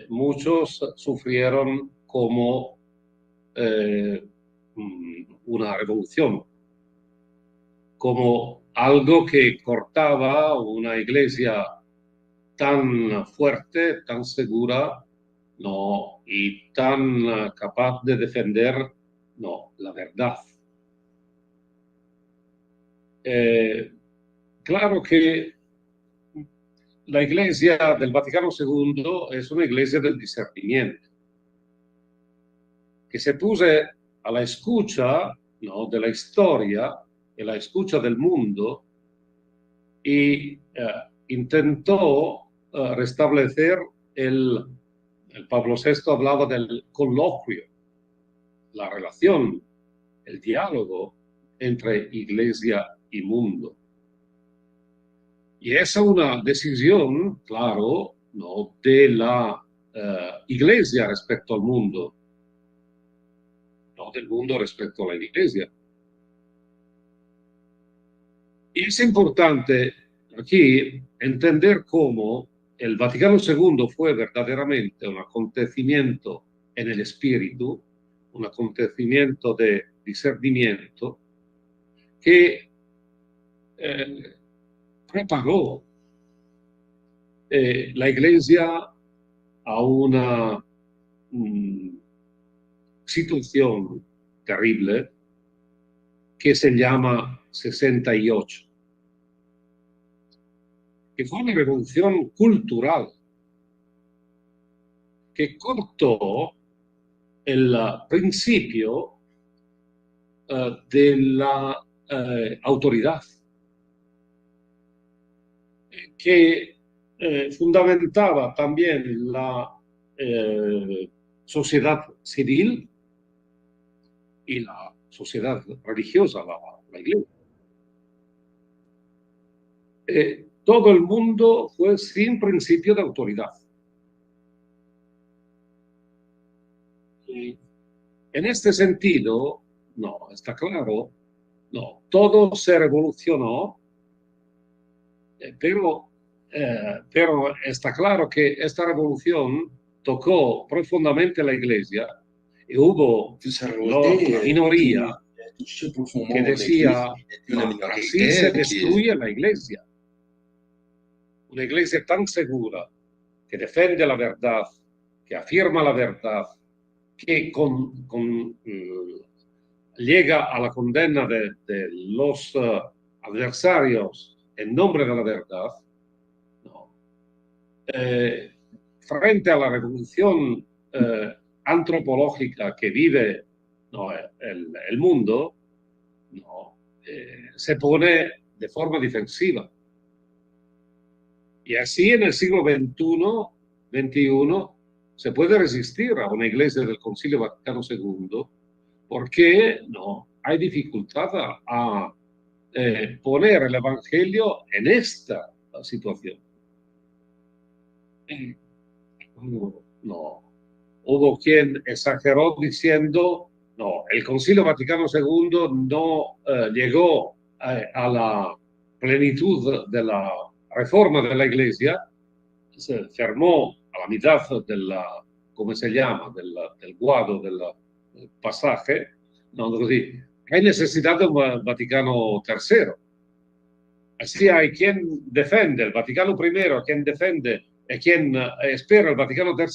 muchos sufrieron como una revolución, como algo que cortaba una iglesia tan fuerte, tan segura, ¿no? Y tan capaz de defender, ¿no?, la verdad. Claro que la iglesia del Vaticano II es una iglesia del discernimiento, que se puso a la escucha, ¿no?, de la historia, de la escucha del mundo, y intentó restablecer el Pablo VI hablaba del coloquio, la relación, el diálogo entre iglesia y mundo. Y es una decisión, claro, ¿no?, de la iglesia respecto al mundo, no del mundo respecto a la iglesia. Y es importante aquí entender cómo el Vaticano II fue verdaderamente un acontecimiento en el espíritu, un acontecimiento de discernimiento que preparó la Iglesia a una situación terrible que se llama 68, que fue una revolución cultural que cortó el principio de la autoridad, que fundamentaba también la sociedad civil y la sociedad religiosa, la iglesia. Todo el mundo fue sin principio de autoridad. Y en este sentido, no, está claro, no, todo se revolucionó, pero está claro que esta revolución tocó profundamente la Iglesia y hubo una minoría que decía, así se destruye la Iglesia. Una Iglesia tan segura, que defiende la verdad, que afirma la verdad, que llega a la condena de los adversarios en nombre de la verdad, no. Frente a la revolución antropológica que vive el mundo, no, se pone de forma defensiva. Y así en el siglo XXI se puede resistir a una iglesia del Concilio Vaticano II porque no hay dificultad a poner el Evangelio en esta situación. No, hubo quien exageró diciendo, no, el Concilio Vaticano II no llegó a la plenitud de la reforma de la Iglesia, se fermó a la mitad ¿cómo se llama?, del guado, del pasaje, no, così. Hay necesidad de un Vaticano III. Así hay quien defiende el Vaticano I, quien defiende y quien espera el Vaticano III,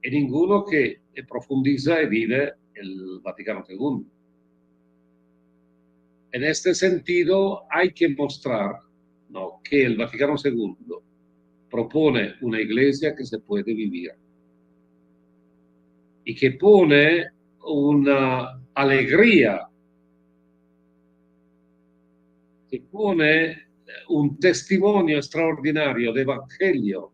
y ninguno que profundiza y vive el Vaticano II. En este sentido, hay que mostrar, ¿no?, que el Vaticano II propone una iglesia que se puede vivir y que pone una alegría, que pone un testimonio extraordinario de evangelio.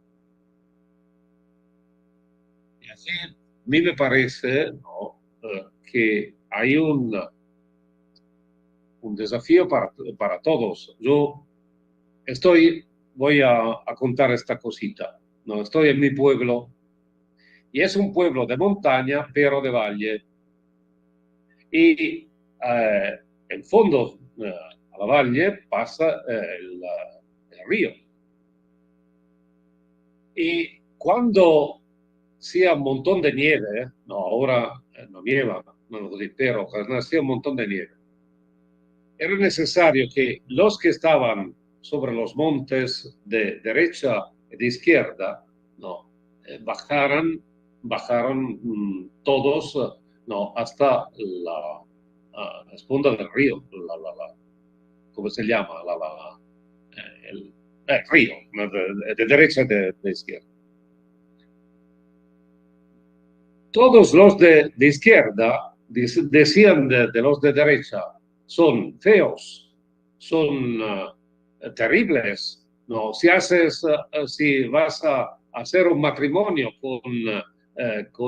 Y así a mí me parece, ¿no?, que hay un desafío para todos. Yo voy a contar esta cosita. No, estoy en mi pueblo y es un pueblo de montaña, pero de valle. Y en fondo a la valle pasa el río. Y cuando hacía un montón de nieve, no, ahora no nieva, no, pero cuando hacía un montón de nieve, era necesario que los que estaban sobre los montes de derecha y de izquierda, no, bajaran todos, no, hasta la esponda del río, ¿cómo se llama? El río, de derecha y de izquierda. Todos los de izquierda decían de los de derecha, son feos, son terribles. No, si vas a hacer un matrimonio con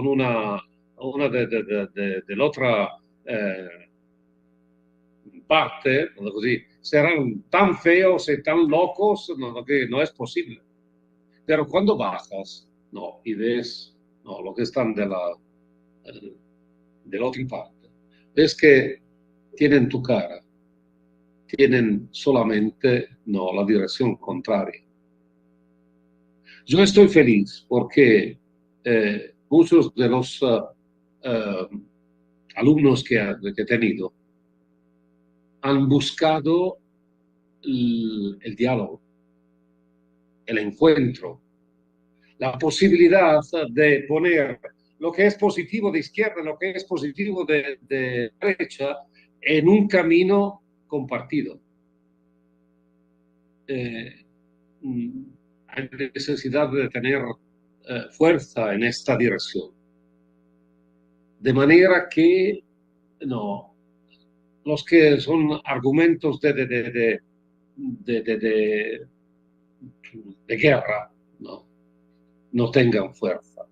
una de la otra parte, così, serán tan feos y tan locos, que no es posible. Pero cuando bajas, no, y ves, no, lo que están de la otra parte, ves que tienen tu cara, tienen solamente, no, la dirección contraria. Yo estoy feliz porque muchos de los alumnos que he tenido han buscado el diálogo, el encuentro, la posibilidad de poner lo que es positivo de izquierda, lo que es positivo de derecha, en un camino compartido. Hay necesidad de tener fuerza en esta dirección. De manera que no, los que son argumentos de guerra no tengan fuerza.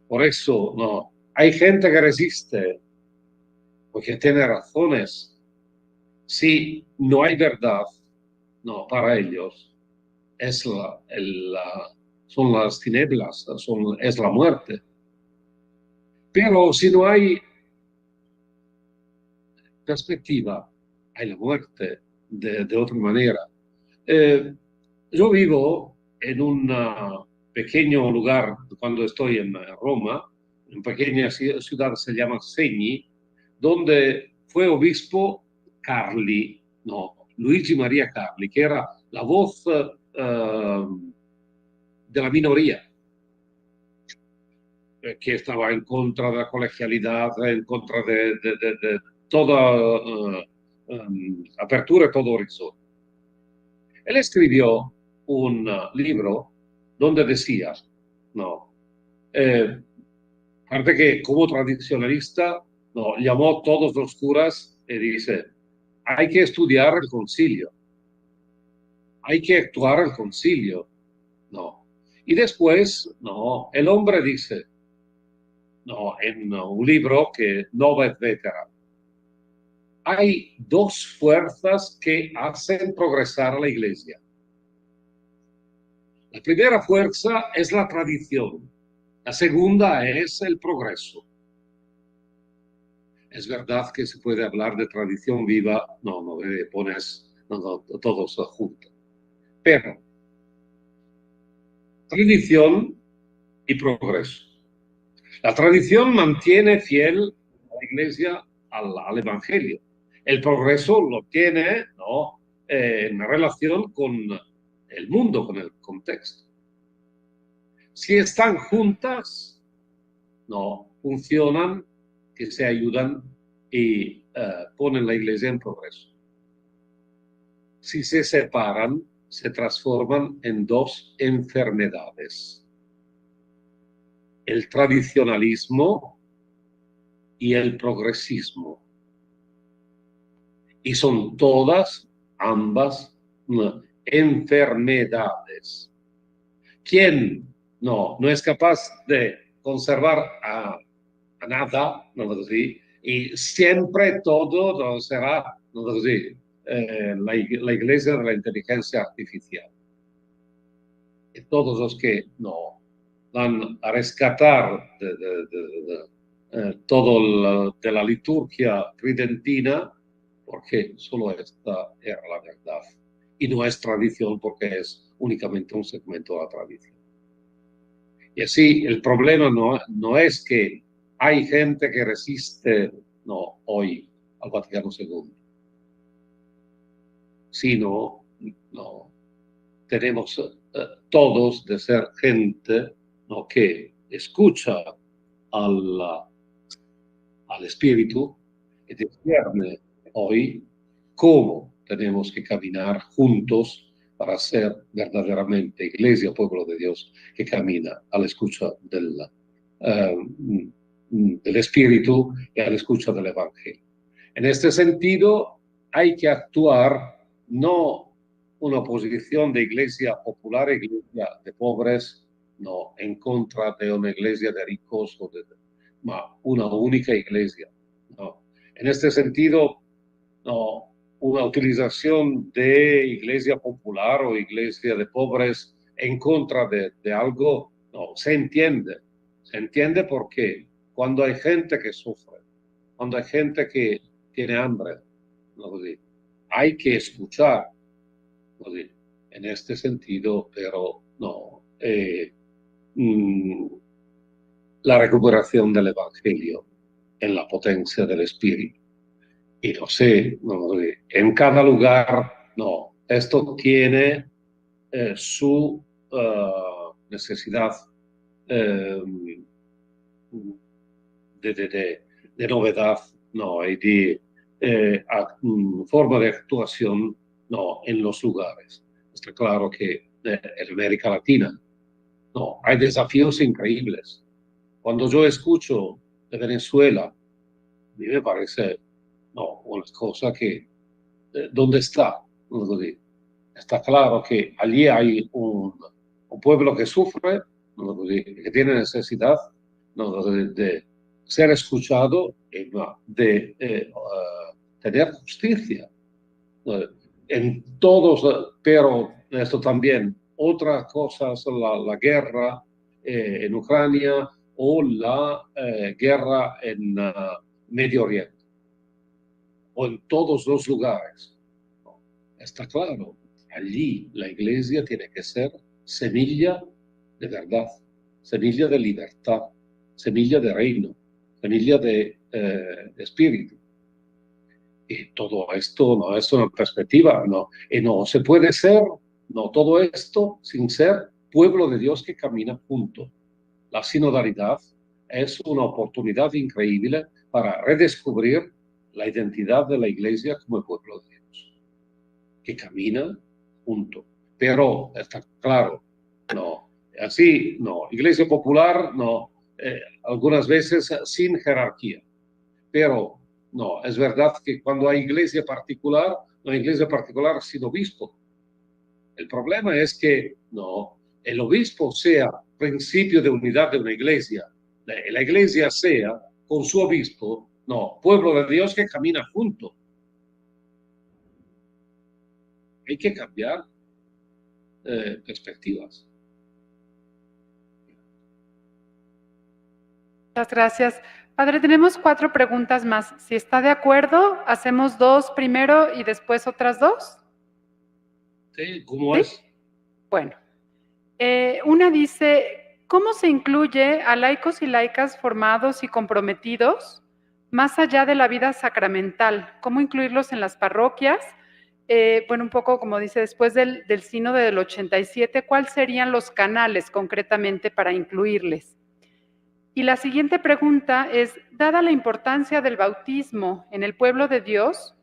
Por eso no, hay gente que resiste porque tiene razones. Si no hay verdad, no, para ellos son las tinieblas, es la muerte. Pero si no hay perspectiva, hay la muerte de otra manera. Yo vivo en un pequeño lugar, cuando estoy en Roma, una pequeña ciudad se llama Segni, donde fue obispo Luigi Maria Carli, que era la voz de la minoría, que estaba en contra de la colegialidad, en contra de toda apertura, todo horizonte. Él escribió un libro donde decía, aparte que como tradicionalista, llamó a todos los curas y dice, hay que estudiar el concilio, hay que actuar el concilio, Y después, el hombre dice, en un libro que no es vetera, hay dos fuerzas que hacen progresar a la Iglesia. La primera fuerza es la tradición, la segunda es el progreso. Es verdad que se puede hablar de tradición viva, no pones todos juntos. Pero tradición y progreso. La tradición mantiene fiel a la Iglesia al Evangelio. El progreso lo tiene en relación con el mundo, con el contexto. Si están juntas, funcionan, que se ayudan y ponen la Iglesia en progreso. Si se separan, se transforman en dos enfermedades. El tradicionalismo y el progresismo. Y son ambas enfermedades. ¿Quién no es capaz de conservar a nada, y siempre todo será, la iglesia de la inteligencia artificial? Y todos los que van a rescatar todo de la liturgia tridentina, porque solo esta era la verdad. Y no es tradición porque es únicamente un segmento de la tradición. Y así el problema no es que hay gente que resiste hoy al Vaticano II, sino tenemos todos de ser gente que escucha al Espíritu y discierne hoy cómo tenemos que caminar juntos para ser verdaderamente Iglesia, pueblo de Dios, que camina a la escucha del Espíritu y a la escucha del Evangelio. En este sentido, hay que actuar no una posición de iglesia popular, iglesia de pobres, en contra de una iglesia de ricos, una única iglesia. En este sentido, una utilización de iglesia popular o iglesia de pobres en contra de algo, se entiende. Se entiende porque cuando hay gente que sufre, cuando hay gente que tiene hambre, hay que escuchar, en este sentido, pero la recuperación del Evangelio en la potencia del Espíritu. Y no sé, en cada lugar, esto tiene su necesidad de novedad, y de forma de actuación, en los lugares. Está claro que en América Latina, hay desafíos increíbles. Cuando yo escucho de Venezuela, a mí me parece, una cosa que, ¿dónde está? Está claro que allí hay un pueblo que sufre, que tiene necesidad de ser escuchado y de tener justicia en todos, pero esto también, otras cosas, la guerra en Ucrania o la guerra en Medio Oriente, o en todos los lugares. Está claro, allí la iglesia tiene que ser semilla de verdad, semilla de libertad, semilla de reino, semilla de espíritu. Y todo esto no es una perspectiva, y no se puede ser, todo esto sin ser pueblo de Dios que camina junto. La sinodalidad es una oportunidad increíble para redescubrir la identidad de la iglesia como el pueblo de Dios, que camina junto. Pero está claro, así, iglesia popular, algunas veces sin jerarquía, pero es verdad que cuando hay iglesia particular sin obispo. El problema es que el obispo sea principio de unidad de una iglesia, la iglesia sea con su obispo, pueblo de Dios que camina junto. Hay que cambiar perspectivas. Muchas gracias. Padre, tenemos 4 preguntas más. Si está de acuerdo, hacemos 2 primero y después otras 2. ¿Sí? ¿Cómo ¿Sí? es? Bueno, una dice, ¿cómo se incluye a laicos y laicas formados y comprometidos más allá de la vida sacramental? ¿Cómo incluirlos en las parroquias? Bueno, un poco como dice, después del sínodo del 87, ¿cuáles serían los canales concretamente para incluirles? Y la siguiente pregunta es, dada la importancia del bautismo en el pueblo de Dios,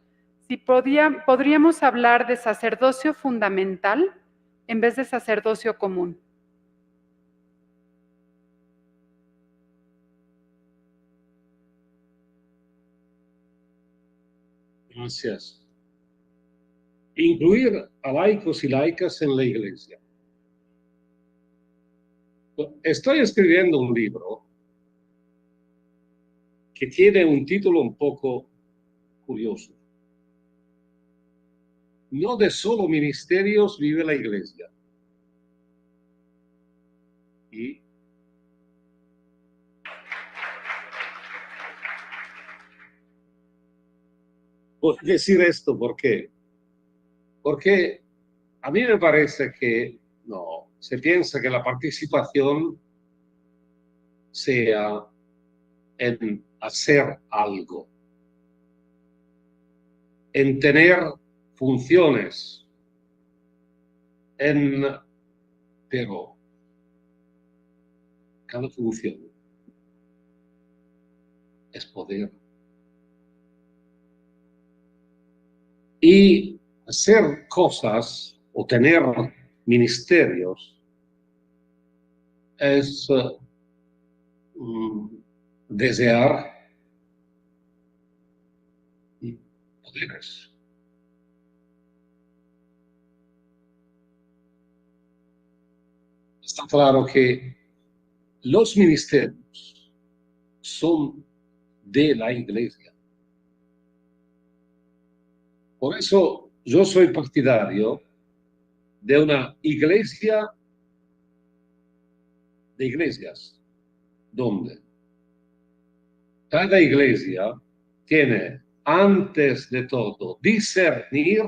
si podríamos hablar de sacerdocio fundamental en vez de sacerdocio común. Gracias. Incluir a laicos y laicas en la iglesia. Estoy escribiendo un libro que tiene un título un poco curioso. No de solo ministerios vive la iglesia. Y voy a decir esto, ¿por qué? Porque a mí me parece que se piensa que la participación sea en hacer algo, en tener funciones, pero cada función es poder. Y hacer cosas o tener ministerios es desear poderes. Está claro que los ministerios son de la iglesia. Por eso yo soy partidario de una iglesia de iglesias, donde cada iglesia tiene, antes de todo, discernir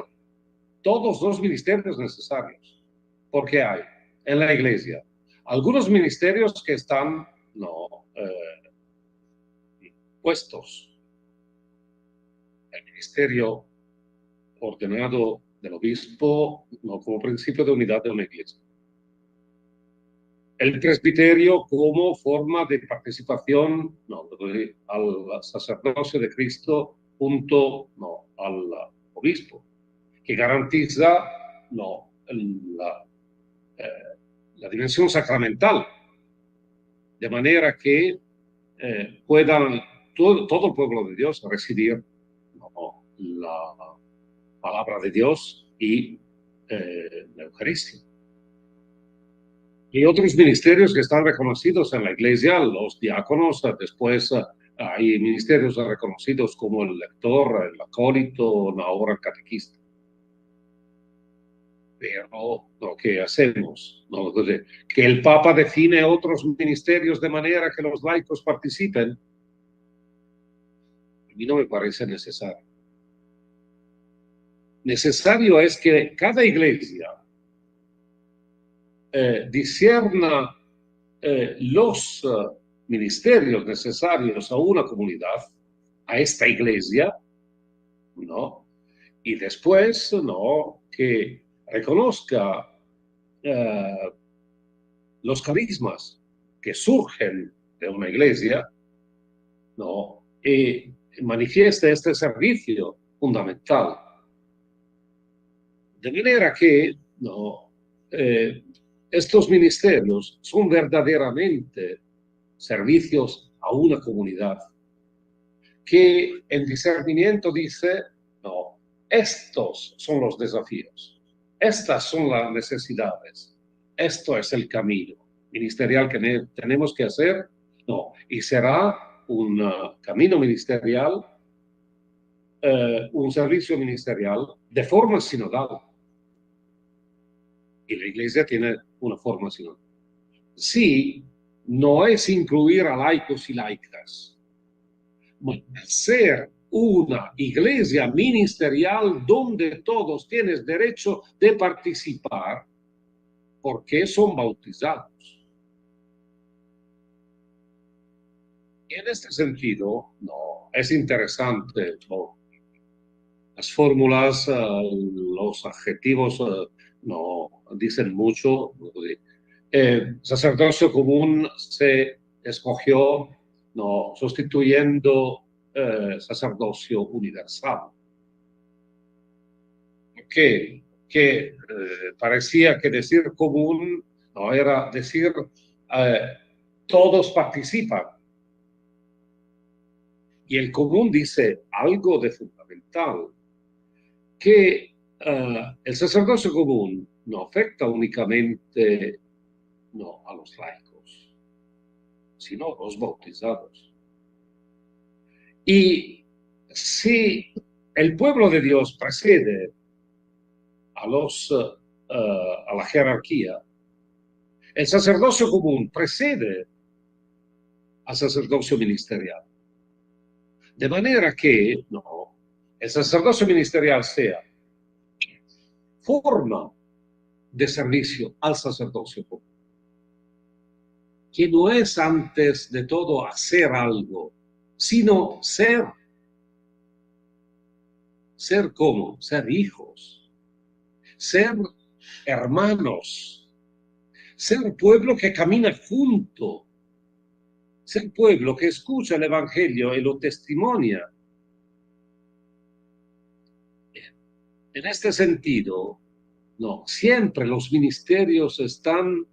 todos los ministerios necesarios, porque hay en la iglesia algunos ministerios que están puestos. El ministerio ordenado del obispo, no, como principio de unidad de una iglesia. El presbiterio como forma de participación al sacerdocio de Cristo junto al obispo, que garantiza la dimensión sacramental, de manera que puedan todo el pueblo de Dios recibir la palabra de Dios y la Eucaristía. Y otros ministerios que están reconocidos en la iglesia, los diáconos, después hay ministerios reconocidos como el lector, el acólito, ahora el catequista. Pero lo que hacemos, que el Papa define otros ministerios de manera que los laicos participen, a mí no me parece necesario. Necesario es que cada iglesia discierna los ministerios necesarios a una comunidad, a esta iglesia, ¿no? Y después, ¿no?, que reconozca los carismas que surgen de una iglesia, ¿no?, y manifieste este servicio fundamental. De manera que, ¿no?, estos ministerios son verdaderamente servicios a una comunidad que en discernimiento dice, no, estos son los desafíos, estas son las necesidades, esto es el camino ministerial que tenemos que hacer, no, y será un camino ministerial, un servicio ministerial de forma sinodal. Y la iglesia tiene una forma sinodal. Sí, no es incluir a laicos y laicas, ser una iglesia ministerial donde todos tienen derecho de participar porque son bautizados. Y en este sentido, no, es interesante, ¿no?, las fórmulas, los adjetivos, no dicen mucho. Sacerdocio común se escogió, no, sustituyendo sacerdocio universal. Que parecía que decir común no era decir todos participan. Y el común dice algo de fundamental, que el sacerdocio común no afecta únicamente a los laicos, sino a los bautizados. Y si el pueblo de Dios precede a la jerarquía, el sacerdocio común precede al sacerdocio ministerial. De manera que el sacerdocio ministerial sea forma de servicio al sacerdocio común, que no es antes de todo hacer algo, sino ser. ¿Ser cómo? Ser hijos, ser hermanos, ser pueblo que camina junto, ser pueblo que escucha el Evangelio y lo testimonia. En este sentido, siempre los ministerios están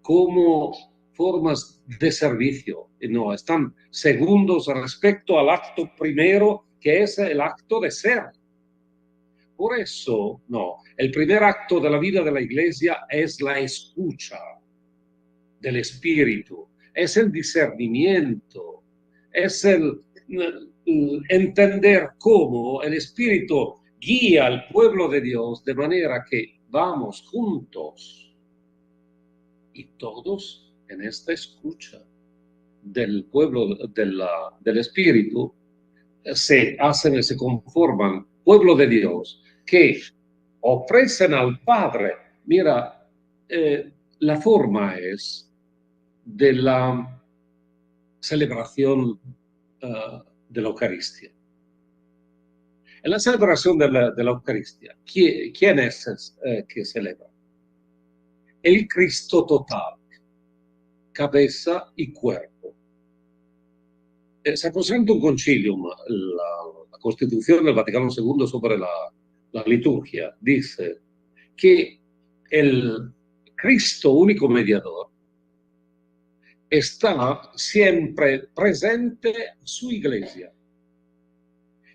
como formas de servicio, están segundos respecto al acto primero, que es el acto de ser. Por eso, el primer acto de la vida de la iglesia es la escucha del Espíritu, es el discernimiento, es el entender cómo el Espíritu guía al pueblo de Dios de manera que vamos juntos y todos en esta escucha del pueblo del Espíritu se conforman pueblo de Dios que ofrecen al Padre. Mira, la forma es de la celebración de la Eucaristía. En la celebración de la Eucaristía, ¿quién es que celebra? El Cristo total, cabeza y cuerpo. Sacrosanctum Concilium, la Constitución del Vaticano II sobre la liturgia, dice que el Cristo único mediador está siempre presente en su iglesia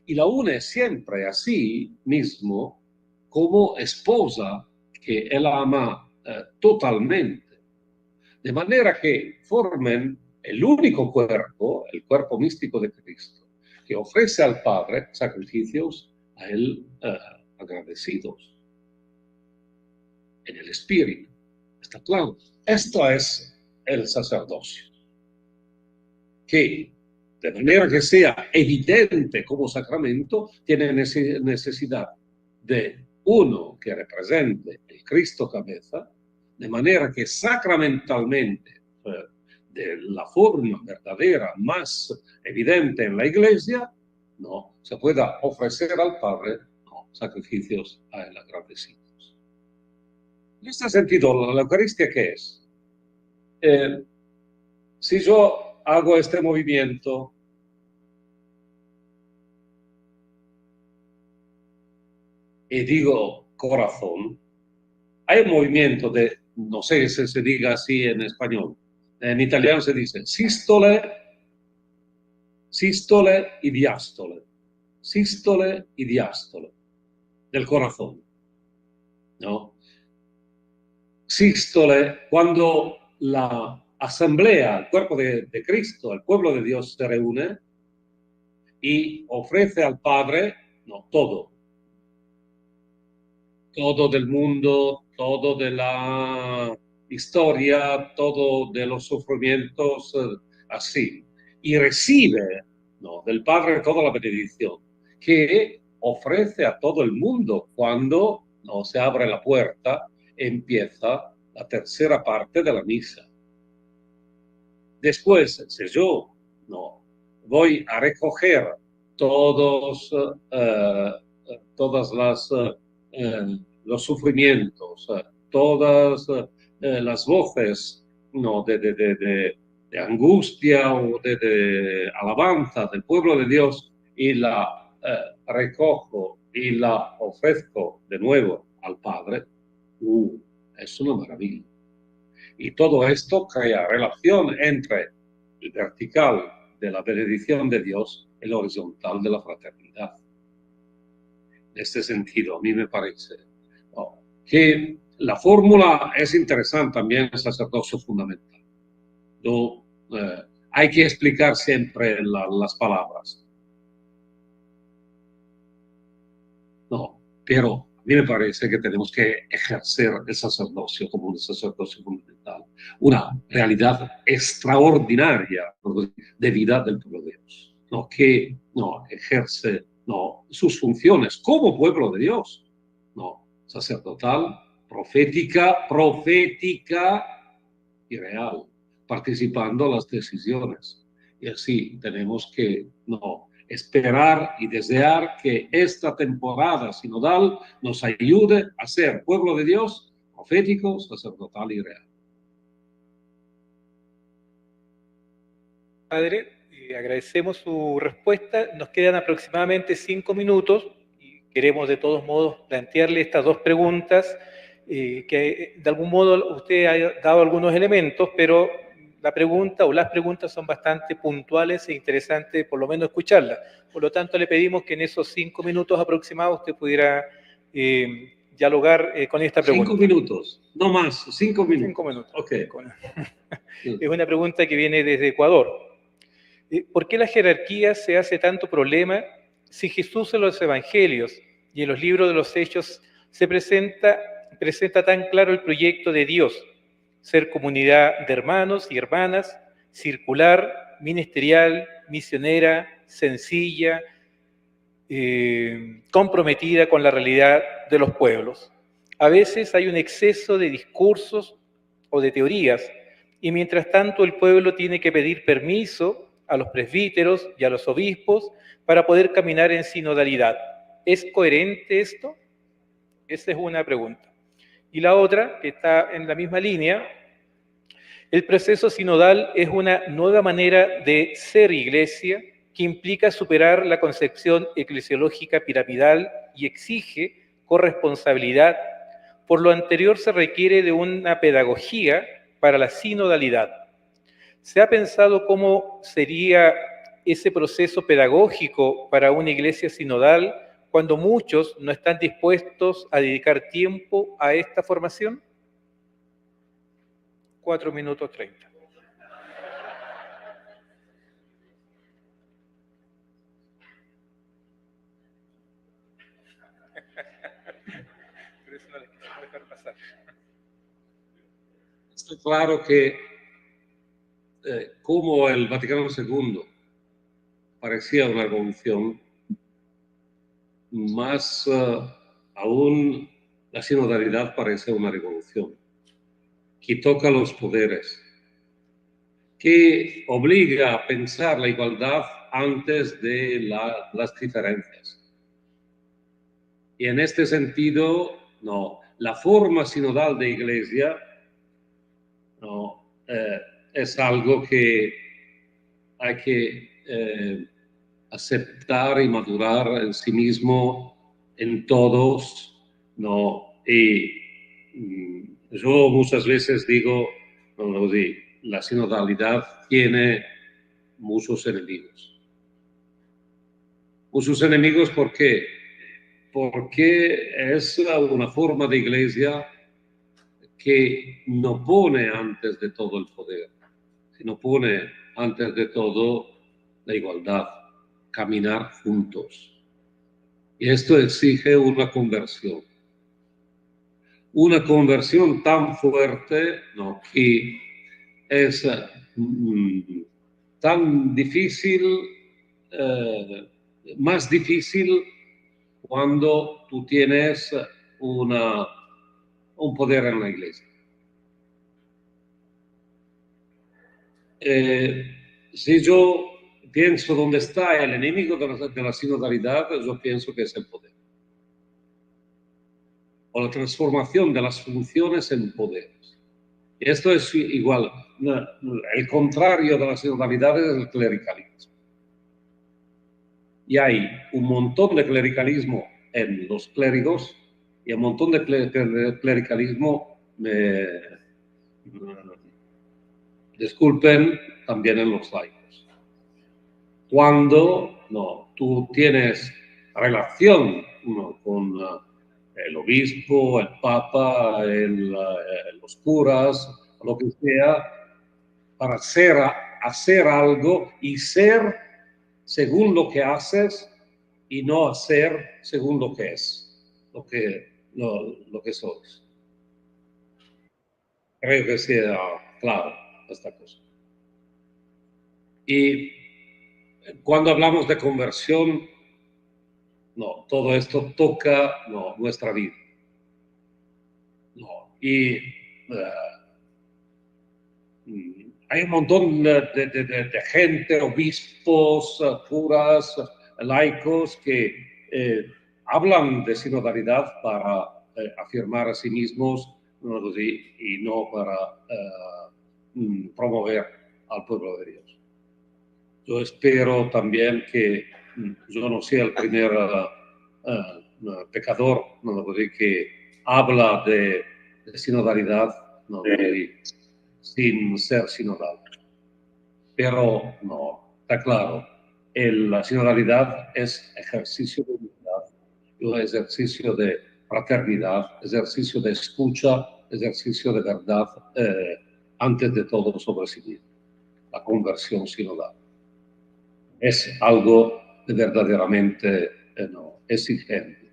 y la une siempre a sí mismo como esposa que él ama totalmente, de manera que formen el único cuerpo, el cuerpo místico de Cristo, que ofrece al Padre sacrificios a él agradecidos en el Espíritu. ¿Está claro? Esto es el sacerdocio, que de manera que sea evidente como sacramento, tiene necesidad de uno que represente el Cristo cabeza, de manera que sacramentalmente, de la forma verdadera más evidente en la Iglesia, no se pueda ofrecer al Padre sacrificios a él agradecidos. En este sentido, la Eucaristía, ¿qué es? Si yo hago este movimiento y digo corazón, hay un movimiento de, no sé si se diga así en español, en italiano se dice sistole y diastole, sístole y diastole del corazón, ¿no? Sístole, cuando la asamblea, el cuerpo de Cristo, el pueblo de Dios se reúne y ofrece al Padre, no, todo del mundo, todo de la historia, todo de los sufrimientos, así. Y recibe, ¿no?, del Padre toda la bendición que ofrece a todo el mundo cuando, ¿no?, se abre la puerta, empieza la tercera parte de la misa. Después, si yo, ¿no?, voy a recoger todas los sufrimientos, todas las voces, ¿no?, de angustia o de alabanza del pueblo de Dios, y la recojo y la ofrezco de nuevo al Padre, es una maravilla. Y todo esto crea relación entre el vertical de la bendición de Dios y el horizontal de la fraternidad. En este sentido, a mí me parece que la fórmula es interesante también, el sacerdocio fundamental. Hay que explicar siempre las palabras. No, pero a mí me parece que tenemos que ejercer el sacerdocio como un sacerdocio fundamental, una realidad extraordinaria de vida del pueblo de Dios, ¿no?, que no ejerce, no, sus funciones como pueblo de Dios, no, sacerdotal, profética y real, participando en las decisiones. Y así tenemos que, no, esperar y desear que esta temporada sinodal nos ayude a ser pueblo de Dios, profético, sacerdotal y real. Padre, agradecemos su respuesta. Nos quedan aproximadamente 5 minutos y queremos de todos modos plantearle estas dos preguntas, que de algún modo usted ha dado algunos elementos, pero la pregunta o las preguntas son bastante puntuales e interesantes, por lo menos escucharlas. Por lo tanto, le pedimos que en esos 5 minutos aproximados usted pudiera dialogar con esta pregunta. 5 minutos, no más, 5 minutos. 5 minutos. Ok. Es una pregunta que viene desde Ecuador. ¿Por qué la jerarquía se hace tanto problema si Jesús en los evangelios y en los libros de los Hechos se presenta tan claro el proyecto de Dios? Ser comunidad de hermanos y hermanas, circular, ministerial, misionera, sencilla, comprometida con la realidad de los pueblos. A veces hay un exceso de discursos o de teorías, y mientras tanto el pueblo tiene que pedir permiso a los presbíteros y a los obispos para poder caminar en sinodalidad. ¿Es coherente esto? Esa es una pregunta. Y la otra, que está en la misma línea, el proceso sinodal es una nueva manera de ser iglesia que implica superar la concepción eclesiológica piramidal y exige corresponsabilidad. Por lo anterior se requiere de una pedagogía para la sinodalidad. ¿Se ha pensado cómo sería ese proceso pedagógico para una iglesia sinodal cuando muchos no están dispuestos a dedicar tiempo a esta formación? 4 minutos 30. Pero eso no les quisimos dejar pasar. Está claro que como el Vaticano II parecía una revolución, más aún la sinodalidad parece una revolución que toca los poderes, que obliga a pensar la igualdad antes de las diferencias. Y en este sentido, no, la forma sinodal de iglesia no, es algo que hay que aceptar y madurar en sí mismo, en todos, ¿no? Y yo muchas veces digo, no, la sinodalidad tiene muchos enemigos. Muchos enemigos, ¿por qué? Porque es una forma de iglesia que no pone antes de todo el poder, sino pone antes de todo la igualdad, caminar juntos. Y esto exige una conversión tan fuerte, ¿no?, que es tan difícil, más difícil cuando tú tienes un poder en la iglesia. Si yo pienso dónde está el enemigo de la sinodalidad, yo pienso que es el poder. O la transformación de las funciones en poderes. Y esto es igual. El contrario de la sinodalidad es el clericalismo. Y hay un montón de clericalismo en los clérigos y un montón de clericalismo, disculpen, también en los laicos. Cuando no, tú tienes relación con el obispo, el papa, los curas, lo que sea, para hacer algo y ser según lo que haces y no hacer según lo que es, lo que sois. Creo que sea claro esta cosa. Y cuando hablamos de conversión, no, todo esto toca nuestra vida. No, y hay un montón de gente, obispos, curas, laicos, que hablan de sinodalidad para afirmar a sí mismos y no para promover al pueblo de Dios. Yo espero también que yo no sea el primer pecador que habla de sinodalidad sin ser sinodal. Pero no, está claro, la sinodalidad es ejercicio de unidad, ejercicio de fraternidad, ejercicio de escucha, ejercicio de verdad, antes de todo sobre sí mismo. La conversión sinodal es algo verdaderamente exigente.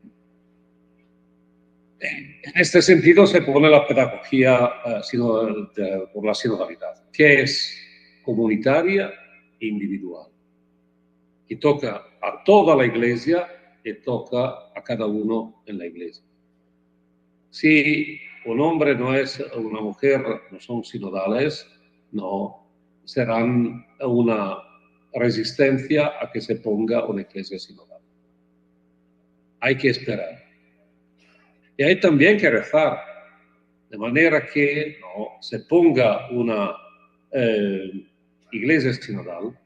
En este sentido se pone la pedagogía por la sinodalidad, que es comunitaria e individual, que toca a toda la iglesia y toca a cada uno en la iglesia. Si un hombre no es una mujer, no son sinodales, no serán una resistencia a que se ponga una iglesia sinodal. hay que esperar. Y hay también que rezar, de manera que no se ponga una iglesia sinodal,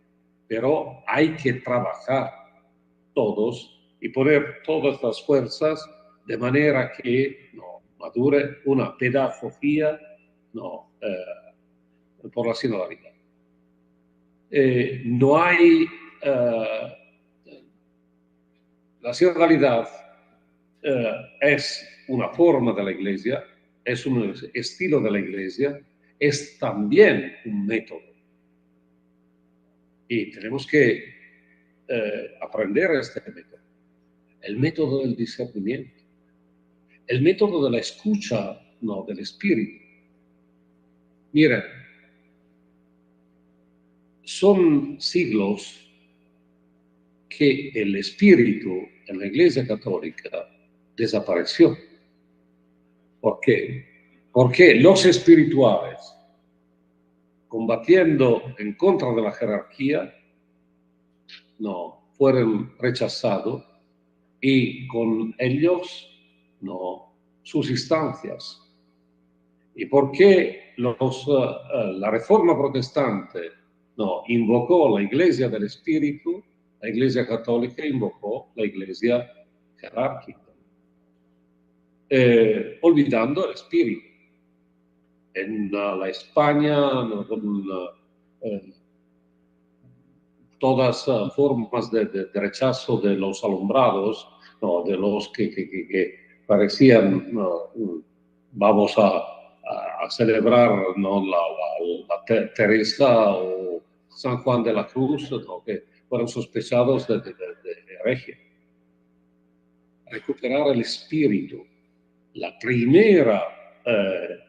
pero hay que trabajar todos y poner todas las fuerzas de manera que no madure una pedagogía por la sinodalidad. No hay la sinodalidad es una forma de la iglesia, es un estilo de la iglesia, es también un método. Y tenemos que aprender este método. El método del discernimiento, el método de la escucha, del espíritu. Miren, son siglos que el espíritu en la Iglesia Católica desapareció. ¿Por qué? Porque los espirituales, combatiendo en contra de la jerarquía, fueron rechazados y con ellos sus instancias. ¿Y por qué la Reforma Protestante invocó la Iglesia del Espíritu? La Iglesia Católica invocó la Iglesia jerárquica, olvidando el Espíritu. En la España, todas formas de rechazo de los alumbrados, de los que parecían, vamos a celebrar la Teresa o San Juan de la Cruz, que fueron sospechados de herejía. Recuperar el espíritu, la primera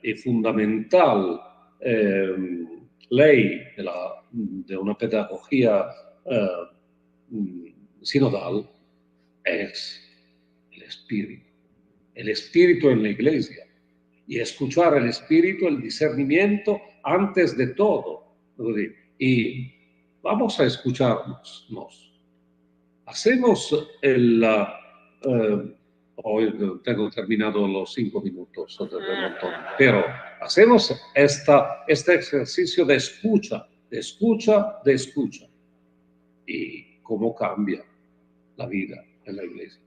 y fundamental ley de una pedagogía sinodal es el espíritu en la iglesia. Y escuchar el espíritu, el discernimiento antes de todo. Y vamos a escucharnos. Hacemos hoy tengo terminado los 5 minutos del montón, pero hacemos este ejercicio de escucha. Y cómo cambia la vida en la iglesia.